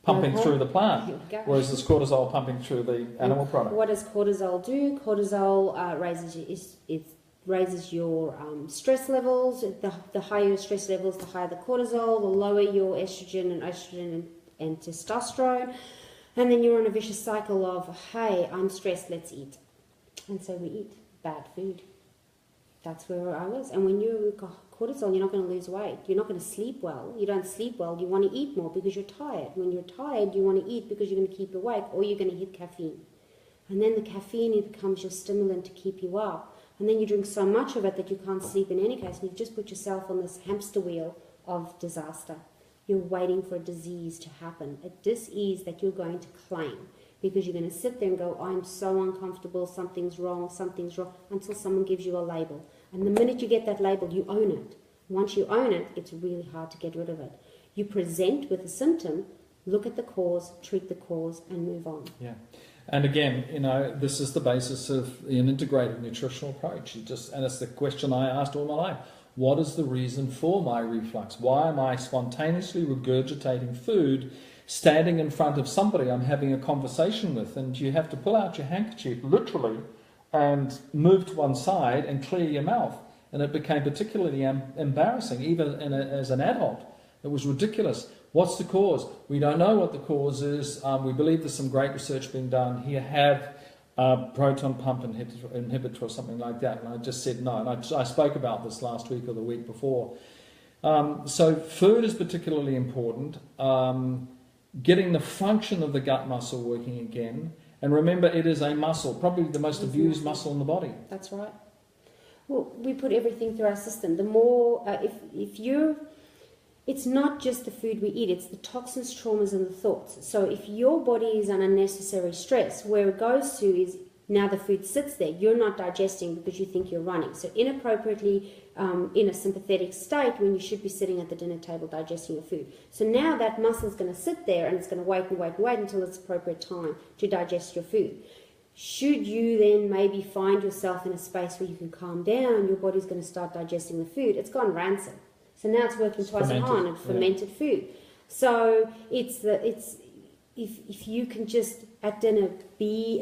pumping through the plant, Here we go. whereas there's cortisol pumping through the animal product. What does cortisol do? Cortisol raises your stress levels. The higher your stress levels, the higher the cortisol, the lower your estrogen and testosterone. And then you're in a vicious cycle of, hey, I'm stressed, let's eat. And so we eat bad food. That's where I was. And when you've got cortisol, you're not going to lose weight. You're not going to sleep well. You don't sleep well. You want to eat more because you're tired. When you're tired, you want to eat because you're going to keep awake, or you're going to hit caffeine. And then the caffeine becomes your stimulant to keep you up. And then you drink so much of it that you can't sleep in any case. And you've just put yourself on this hamster wheel of disaster. You're waiting for a disease to happen, a disease that you're going to claim. Because you're going to sit there and go, I'm so uncomfortable, something's wrong, until someone gives you a label. And the minute you get that label, you own it. Once you own it, it's really hard to get rid of it. You present with a symptom, look at the cause, treat the cause, and move on. Yeah. And again, this is the basis of an integrated nutritional approach. And it's the question I asked all my life. What is the reason for my reflux? Why am I spontaneously regurgitating food standing in front of somebody I'm having a conversation with, and you have to pull out your handkerchief, literally, and move to one side and clear your mouth. And it became particularly embarrassing, even as an adult. It was ridiculous. What's the cause? We don't know what the cause is. We believe there's some great research being done here. Have proton pump inhibitor or something like that. And I just said no. And I spoke about this last week or the week before. So food is particularly important. Getting the function of the gut muscle working again. And remember, it is a muscle, probably the most abused muscle in the body. That's right. Well, we put everything through our system. The more, it's not just the food we eat, it's the toxins, traumas, and the thoughts. So if your body is on unnecessary stress, where it goes to is now the food sits there. You're not digesting because you think you're running. So inappropriately in a sympathetic state when you should be sitting at the dinner table digesting your food. So now that muscle is going to sit there and it's going to wait and wait and wait until it's appropriate time to digest your food. Should you then maybe find yourself in a space where you can calm down, your body's going to start digesting the food. It's gone rancid. So now it's working twice as hard on fermented food. So if you can just at dinner be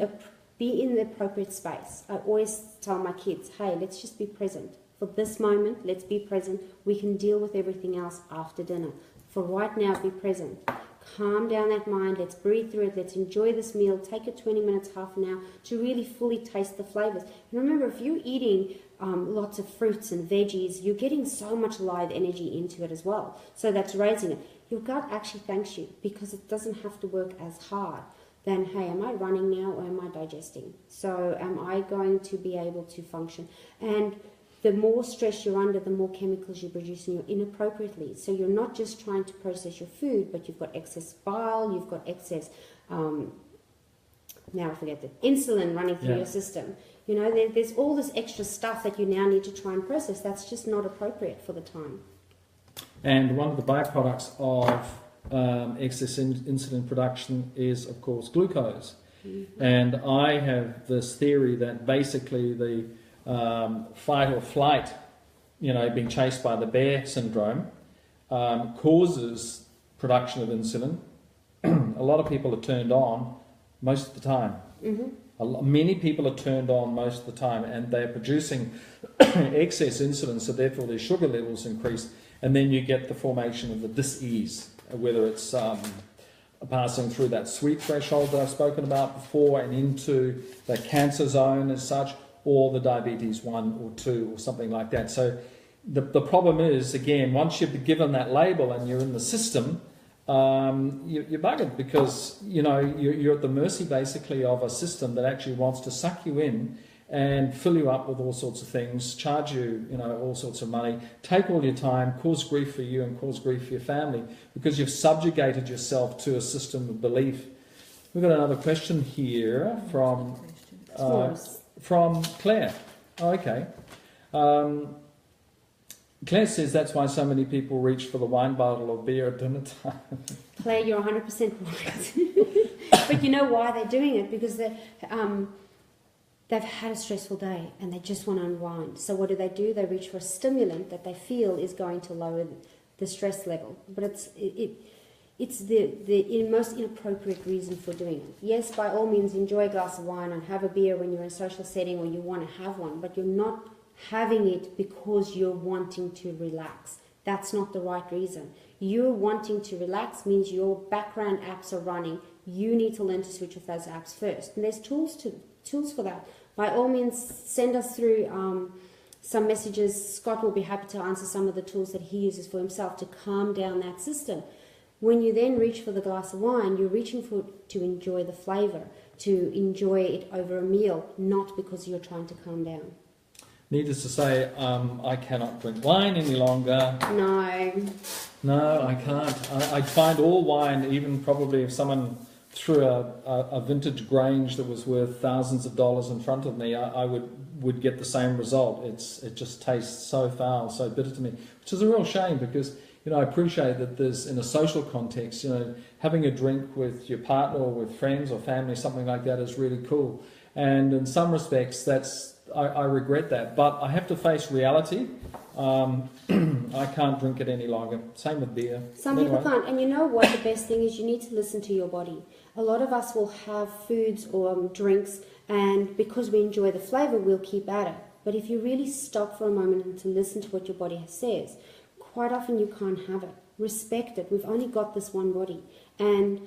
in the appropriate space. I always tell my kids, hey, let's just be present. For this moment, let's be present. We can deal with everything else after dinner. For right now, be present. Calm down that mind. Let's breathe through it. Let's enjoy this meal. Take it 20 minutes, half an hour to really fully taste the flavors. And remember, if you're eating lots of fruits and veggies, you're getting so much live energy into it as well. So that's raising it. Your gut actually thanks you because it doesn't have to work as hard. Then, hey, am I running now or am I digesting? So am I going to be able to function? And the more stress you're under, the more chemicals you're producing inappropriately. So you're not just trying to process your food, but you've got excess bile, you've got excess, now I forget the insulin running through your system. There's all this extra stuff that you now need to try and process. That's just not appropriate for the time. And one of the byproducts of excess insulin production is, of course, glucose. Mm-hmm. And I have this theory that basically the fight or flight, being chased by the bear syndrome, causes production of insulin. A lot of people are turned on most of the time. Mm-hmm. Many people are turned on most of the time, and they're producing excess insulin, so therefore their sugar levels increase, and then you get the formation of the dis-ease, whether it's passing through that sweet threshold that I've spoken about before and into the cancer zone as such, or the diabetes 1 or 2 or something like that. So the problem is, again, once you've been given that label and you're in the system, you're buggered because you're at the mercy basically of a system that actually wants to suck you in and fill you up with all sorts of things, charge you all sorts of money, take all your time, cause grief for you and cause grief for your family because you've subjugated yourself to a system of belief. We've got another question here from Claire. Oh, okay. Claire says that's why so many people reach for the wine bottle or beer at dinner time. Claire, you're 100% right. But you know why they're doing it? Because they've had a stressful day and they just want to unwind. So what do? They reach for a stimulant that they feel is going to lower the stress level. But it's the most inappropriate reason for doing it. Yes, by all means, enjoy a glass of wine and have a beer when you're in a social setting or you want to have one, but you're not having it because you're wanting to relax. That's not the right reason. You're wanting to relax means your background apps are running. You need to learn to switch off those apps first. And there's tools for that. By all means, send us through some messages. Scott will be happy to answer some of the tools that he uses for himself to calm down that system. When you then reach for the glass of wine, you're reaching to enjoy the flavour, to enjoy it over a meal, not because you're trying to calm down. Needless to say, I cannot drink wine any longer. No, I can't. I find all wine, even probably if someone threw a vintage Grange that was worth thousands of dollars in front of me, I would get the same result. It just tastes so foul, so bitter to me, which is a real shame because, you know, I appreciate that there's, in a social context, you know, having a drink with your partner or with friends or family, something like that is really cool. And in some respects, I regret that. But I have to face reality. I can't drink it any longer. Same with beer. Some people can't. And you know what the best thing is? You need to listen to your body. A lot of us will have foods or drinks, and because we enjoy the flavour, we'll keep at it. But if you really stop for a moment and to listen to what your body says, quite often you can't have it. Respect it. We've only got this one body. And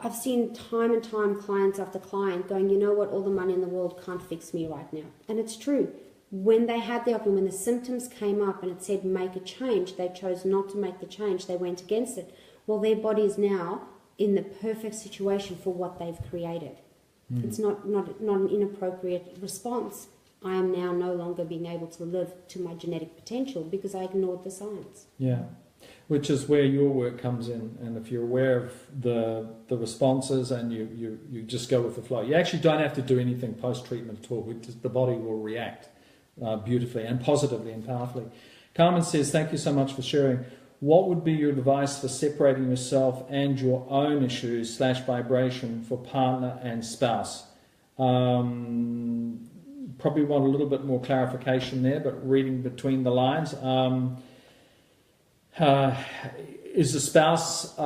I've seen time and time clients after client going, you know what, all the money in the world can't fix me right now. And it's true. When they had the option, when the symptoms came up and it said make a change, they chose not to make the change. They went against it. Well, their body is now in the perfect situation for what they've created. It's not an inappropriate response. I am now no longer being able to live to my genetic potential because I ignored the science. Yeah, which is where your work comes in. And if you're aware of the responses and you just go with the flow, you actually don't have to do anything post-treatment at all. The body will react beautifully and positively and powerfully. Carmen says, thank you so much for sharing. What would be your advice for separating yourself and your own issues / vibration for partner and spouse? Probably want a little bit more clarification there, but reading between the lines. Is a spouse,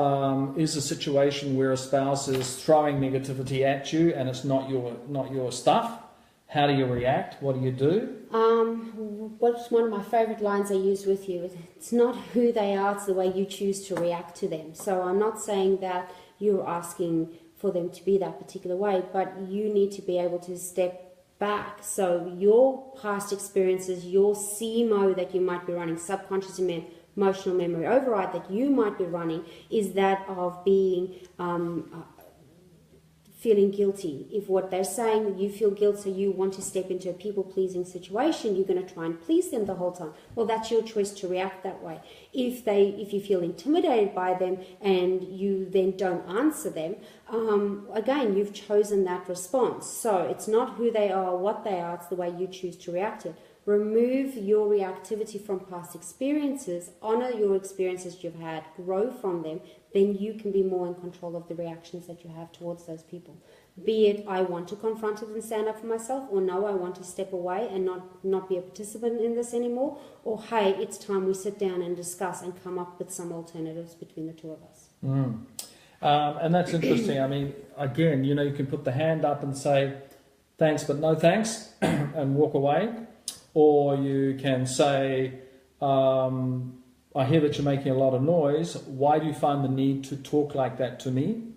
is a situation where a spouse is throwing negativity at you and it's not your stuff? How do you react? What do you do? What's one of my favourite lines I use with you? It's not who they are, it's the way you choose to react to them. So I'm not saying that you're asking for them to be that particular way, but you need to be able to step back. So your past experiences, your CMO that you might be running, subconscious emotional memory override that you might be running, is that of being feeling guilty. If what they're saying, you feel guilt, so you want to step into a people-pleasing situation, you're going to try and please them the whole time. Well, that's your choice to react that way. If you feel intimidated by them and you then don't answer them, again, you've chosen that response. So it's not who they are or what they are, it's the way you choose to react to it. Remove your reactivity from past experiences, honor your experiences you've had, grow from them, then you can be more in control of the reactions that you have towards those people. Be it, I want to confront it and stand up for myself, or no, I want to step away and not be a participant in this anymore, or hey, it's time we sit down and discuss and come up with some alternatives between the two of us. And that's interesting. I mean, again, you know, you can put the hand up and say, thanks, but no thanks, and walk away. Or you can say, I hear that you're making a lot of noise. Why do you find the need to talk like that to me?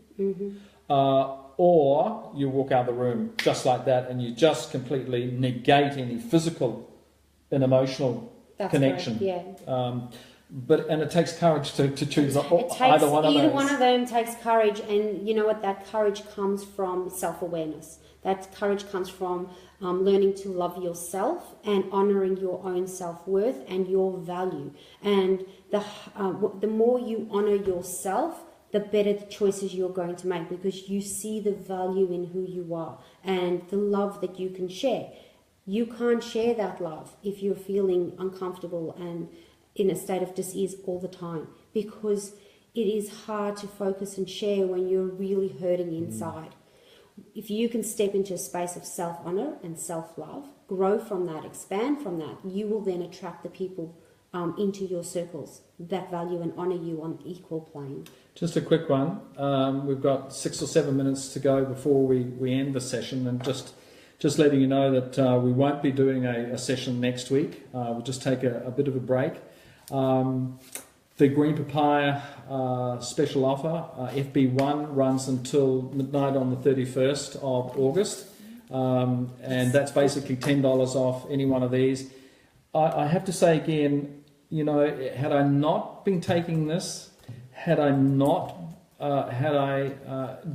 Or you walk out of the room just like that and you just completely negate any physical and emotional connection. Correct, yeah. And it takes courage to choose either one of those. Either one of them takes courage, and you know what? That courage comes from self-awareness. That courage comes from learning to love yourself and honouring your own self-worth and your value. And the more you honour yourself, the better the choices you're going to make, because you see the value in who you are and the love that you can share. You can't share that love if you're feeling uncomfortable and in a state of dis-ease all the time, because it is hard to focus and share when you're really hurting inside. If you can step into a space of self-honor and self-love, grow from that, expand from that, you will then attract the people into your circles that value and honor you on equal plane. Just a quick one. We've got 6 or 7 minutes to go before we end the session, and just letting you know that we won't be doing a session next week. We'll just take a bit of a break. The Green Papaya special offer, FB1, runs until midnight on the 31st of August. And that's basically $10 off any one of these. I have to say again, you know, had I not been taking this, had I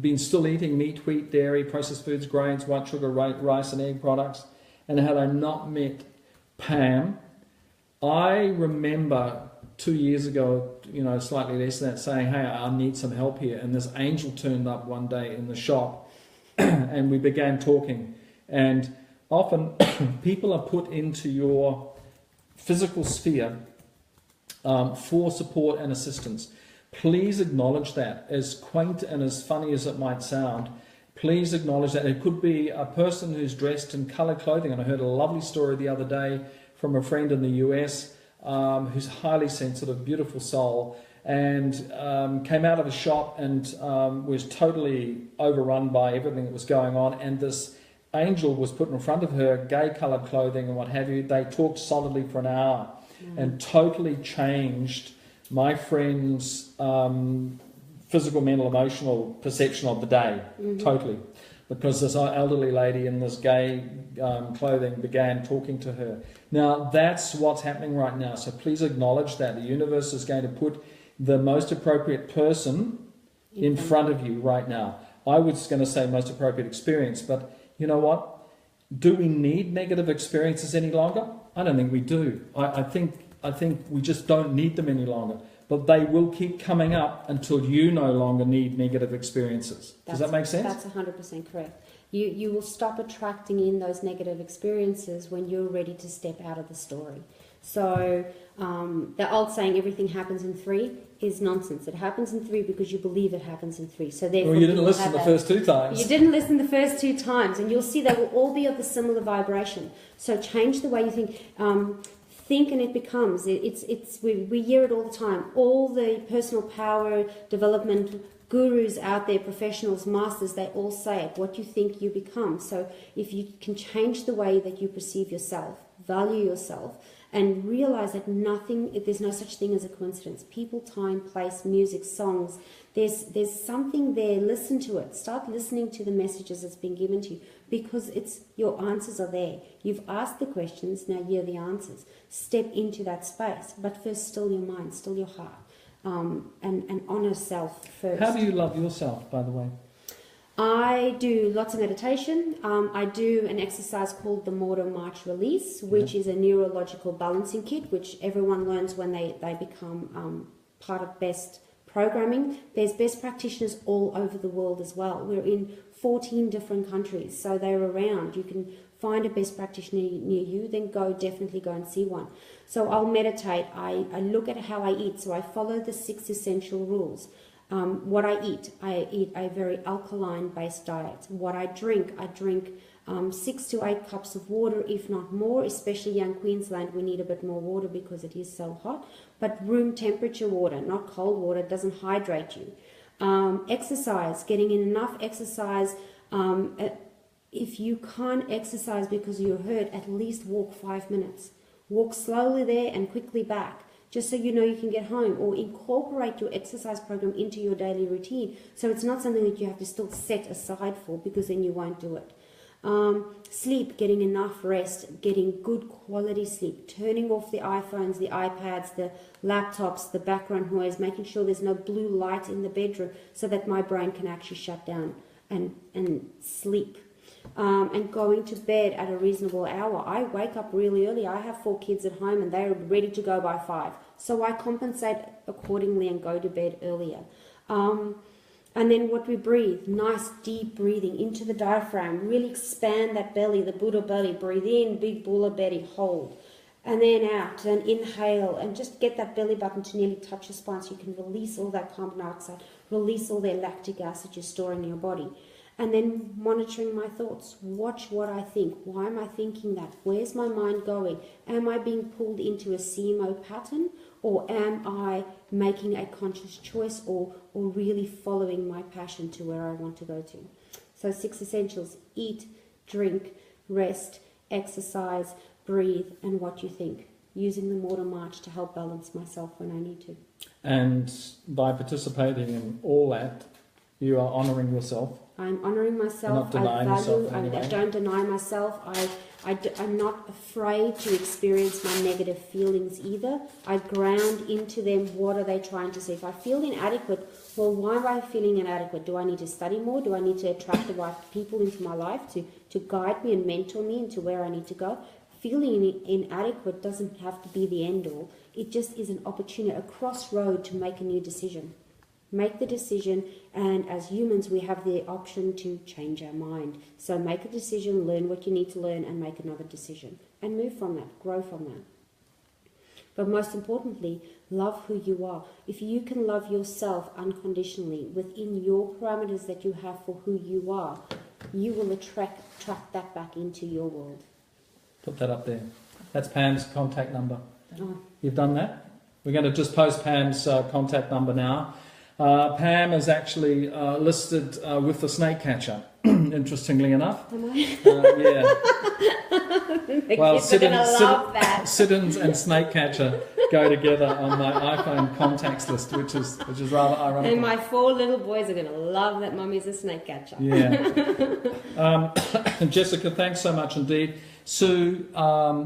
been still eating meat, wheat, dairy, processed foods, grains, white sugar, rice and egg products, and had I not met Pam, I remember 2 years ago, you know, slightly less than that, saying, hey, I need some help here. And this angel turned up one day in the shop and we began talking. And often people are put into your physical sphere for support and assistance. Please acknowledge that. As quaint and as funny as it might sound, please acknowledge that. It could be a person who's dressed in coloured clothing. And I heard a lovely story the other day from a friend in the US who's highly sensitive, beautiful soul, and came out of a shop and was totally overrun by everything that was going on. And this angel was put in front of her, gay-coloured clothing and what have you. They talked solidly for an hour and totally changed my friend's physical, mental, emotional perception of the day. Totally. Because this elderly lady in this gay clothing began talking to her. Now, that's what's happening right now. So please acknowledge that. The universe is going to put the most appropriate person in front of you right now. I was going to say most appropriate experience, but you know what? Do we need negative experiences any longer? I don't think we do. I think we just don't need them any longer. But they will keep coming up until you no longer need negative experiences. Does that make sense? That's 100% correct. You will stop attracting in those negative experiences when you're ready to step out of the story. So the old saying, everything happens in 3, is nonsense. It happens in 3 because you believe it happens in 3. So therefore, well, you didn't listen the first 2 times. You didn't listen the first 2 times, and you'll see they will all be of a similar vibration. So change the way you think. Think and it becomes. We hear it all the time. All the personal power development gurus out there, professionals, masters, they all say it. What you think, you become. So if you can change the way that you perceive yourself, value yourself, and realize that there's no such thing as a coincidence. People, time, place, music, songs, there's something there. Listen to it. Start listening to the messages that's been given to you, because your answers are there. You've asked the questions, now hear the answers. Step into that space, but first still your mind, still your heart, and honor self first. How do you love yourself, by the way? I do lots of meditation. I do an exercise called the Mortar March Release, which is a neurological balancing kit, which everyone learns when they become part of B.E.S.T programming. There's B.E.S.T practitioners all over the world as well. We're in 14 different countries, so they're around. You can find a B.E.S.T practitioner near you, then definitely go and see one. So I'll meditate. I look at how I eat. So I follow the 6 essential rules. What I eat a very alkaline-based diet. What I drink 6 to 8 cups of water, if not more, especially young Queensland, we need a bit more water because it is so hot. But room temperature water, not cold water, it doesn't hydrate you. Exercise, getting in enough exercise. If you can't exercise because you're hurt, at least walk 5 minutes. Walk slowly there and quickly back, just so you know you can get home, or incorporate your exercise program into your daily routine. So it's not something that you have to still set aside for, because then you won't do it. Sleep, getting enough rest, getting good quality sleep, turning off the iPhones, the iPads, the laptops, the background noise, making sure there's no blue light in the bedroom so that my brain can actually shut down and sleep. And going to bed at a reasonable hour. I wake up really early. I have 4 kids at home and they're ready to go by 5. So I compensate accordingly and go to bed earlier. And then what we breathe, nice deep breathing into the diaphragm, really expand that belly, the Buddha belly, breathe in, big Buddha belly, hold. And then out, and inhale, and just get that belly button to nearly touch your spine so you can release all that carbon dioxide, release all the lactic acid you're storing in your body. And then monitoring my thoughts. Watch what I think. Why am I thinking that? Where's my mind going? Am I being pulled into a CMO pattern? Or am I making a conscious choice or really following my passion to where I want to go to? So 6 essentials: eat, drink, rest, exercise, breathe, and what you think. Using the water march to help balance myself when I need to. And by participating in all that, you are honouring yourself. I'm honouring myself. You're not denying yourself I anyway. don't deny myself. I'm not afraid to experience my negative feelings either. I ground into them. What are they trying to say? If I feel inadequate, well, why am I feeling inadequate? Do I need to study more? Do I need to attract the right people into my life to guide me and mentor me into where I need to go? Feeling inadequate doesn't have to be the end all. It just is an opportunity, a crossroad to make a new decision. Make the decision, and as humans we have the option to change our mind. So make a decision, learn what you need to learn, and make another decision. And move from that, grow from that. But most importantly, love who you are. If you can love yourself unconditionally within your parameters that you have for who you are, you will attract that back into your world. Put that up there. That's Pam's contact number. Oh. You've done that? We're going to just post Pam's contact number now. Pam is actually listed with the snake catcher, interestingly enough. Am I? Yeah. Well, Siddins and snake catcher go together on my iPhone contacts list, which is rather ironic. And my 4 little boys are going to love that Mummy's a snake catcher. Yeah. Jessica, thanks so much indeed. Sue,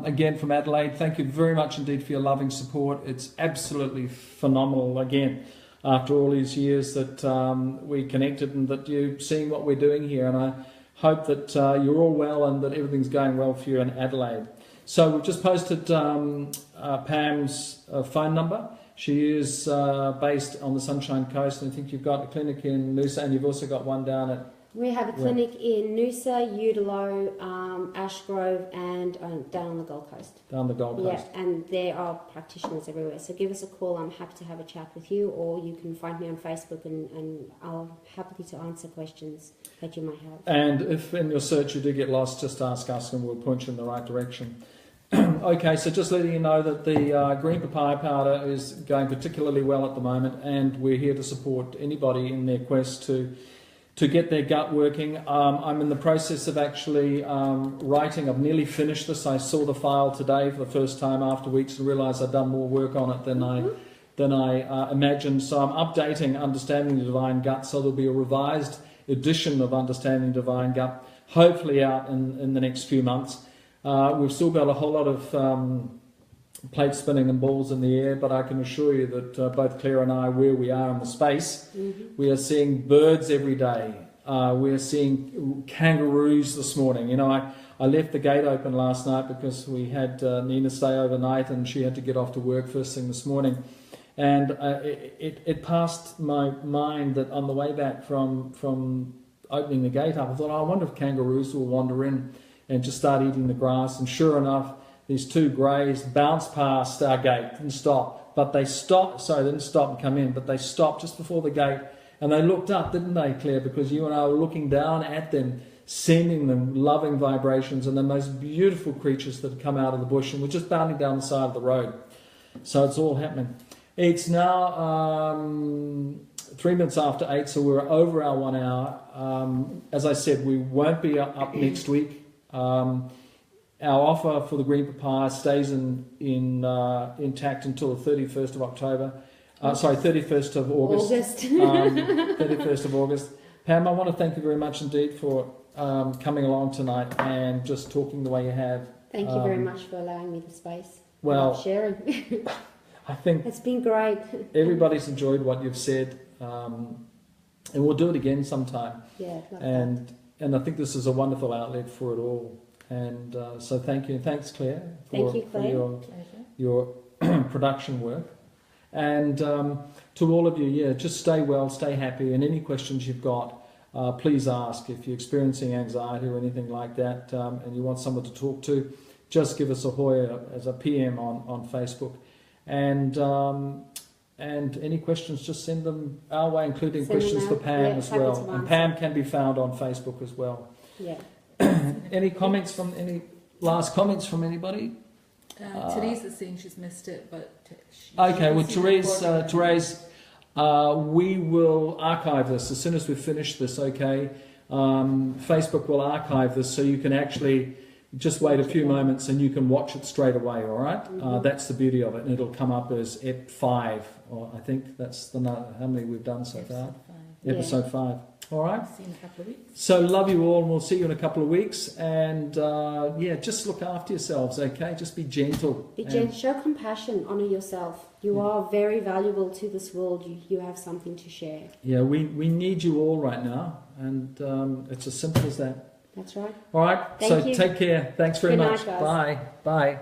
again from Adelaide, thank you very much indeed for your loving support. It's absolutely phenomenal again after all these years that we connected and that you're seeing what we're doing here. And I hope that you're all well and that everything's going well for you in Adelaide. So we've just posted Pam's phone number. She is based on the Sunshine Coast, and I think you've got a clinic in Noosa, and you've also got one down at... We have a clinic in Noosa, Udalo, Ashgrove, and down on the Gold Coast. Down the Gold Coast. Yeah, and there are practitioners everywhere. So give us a call. I'm happy to have a chat with you, or you can find me on Facebook, and I'll happily to answer questions that you might have. And if in your search you do get lost, just ask us and we'll point you in the right direction. Okay, so just letting you know that the green papaya powder is going particularly well at the moment, and we're here to support anybody in their quest to get their gut working. I'm in the process of actually writing. I've nearly finished this. I saw the file today for the first time after weeks and realised I'd done more work on it than I imagined. So I'm updating Understanding the Divine Gut, so there'll be a revised edition of Understanding Divine Gut, hopefully out in the next few months. We've still got a whole lot of plate spinning and balls in the air, but I can assure you that both Claire and I, where we are in the space, we are seeing birds every day. We're seeing kangaroos this morning. You know, I left the gate open last night because we had Nina stay overnight and she had to get off to work first thing this morning. And it passed my mind that on the way back from opening the gate up, I thought, I wonder if kangaroos will wander in and just start eating the grass. And sure enough, these 2 greys bounced past our gate, didn't stop. But they stopped, sorry, they didn't stop and come in, but they stopped just before the gate. And they looked up, didn't they, Claire? Because you and I were looking down at them, sending them loving vibrations, and the most beautiful creatures that had come out of the bush, and we're just bounding down the side of the road. So it's all happening. It's now 3 minutes after 8, so we're over our 1 hour. As I said, we won't be up next week. Our offer for the green papaya stays intact until the 31st of October. 31st of August. 31st of August. Pam, I want to thank you very much indeed for coming along tonight and just talking the way you have. Thank you very much for allowing me the space. Well, sharing. I think it's been great. Everybody's enjoyed what you've said, and we'll do it again sometime. Yeah, and I think this is a wonderful outlet for it all. And so thank you, and thanks Claire for your production work. And to all of you, just stay well, stay happy, and any questions you've got, please ask. If you're experiencing anxiety or anything like that, and you want someone to talk to, just give us a hoy as a PM on Facebook. And And any questions, just send them our way, including Send them questions out. for Pam Yeah, as happy to well. And answer. Pam can be found on Facebook as well. Yeah. Any comments from any last comments from anybody? Therese is saying she's missed it, but Okay, well, Therese, we will archive this as soon as we've finished this. Okay, Facebook will archive this, so you can actually just wait a few moments and you can watch it straight away. All right? That's the beauty of it, and it'll come up as Ep5, or I think that's the how many we've done so far. Episode 5. All right. See you in a couple of weeks. So love you all, and we'll see you in a couple of weeks. And just look after yourselves, okay? Just be gentle. Be gentle. Show compassion. Honour yourself. You are very valuable to this world. You have something to share. Yeah, we need you all right now, and it's as simple as that. That's right. All right. Thank you. Take care. Thanks very Good much. night, guys. Bye. Bye.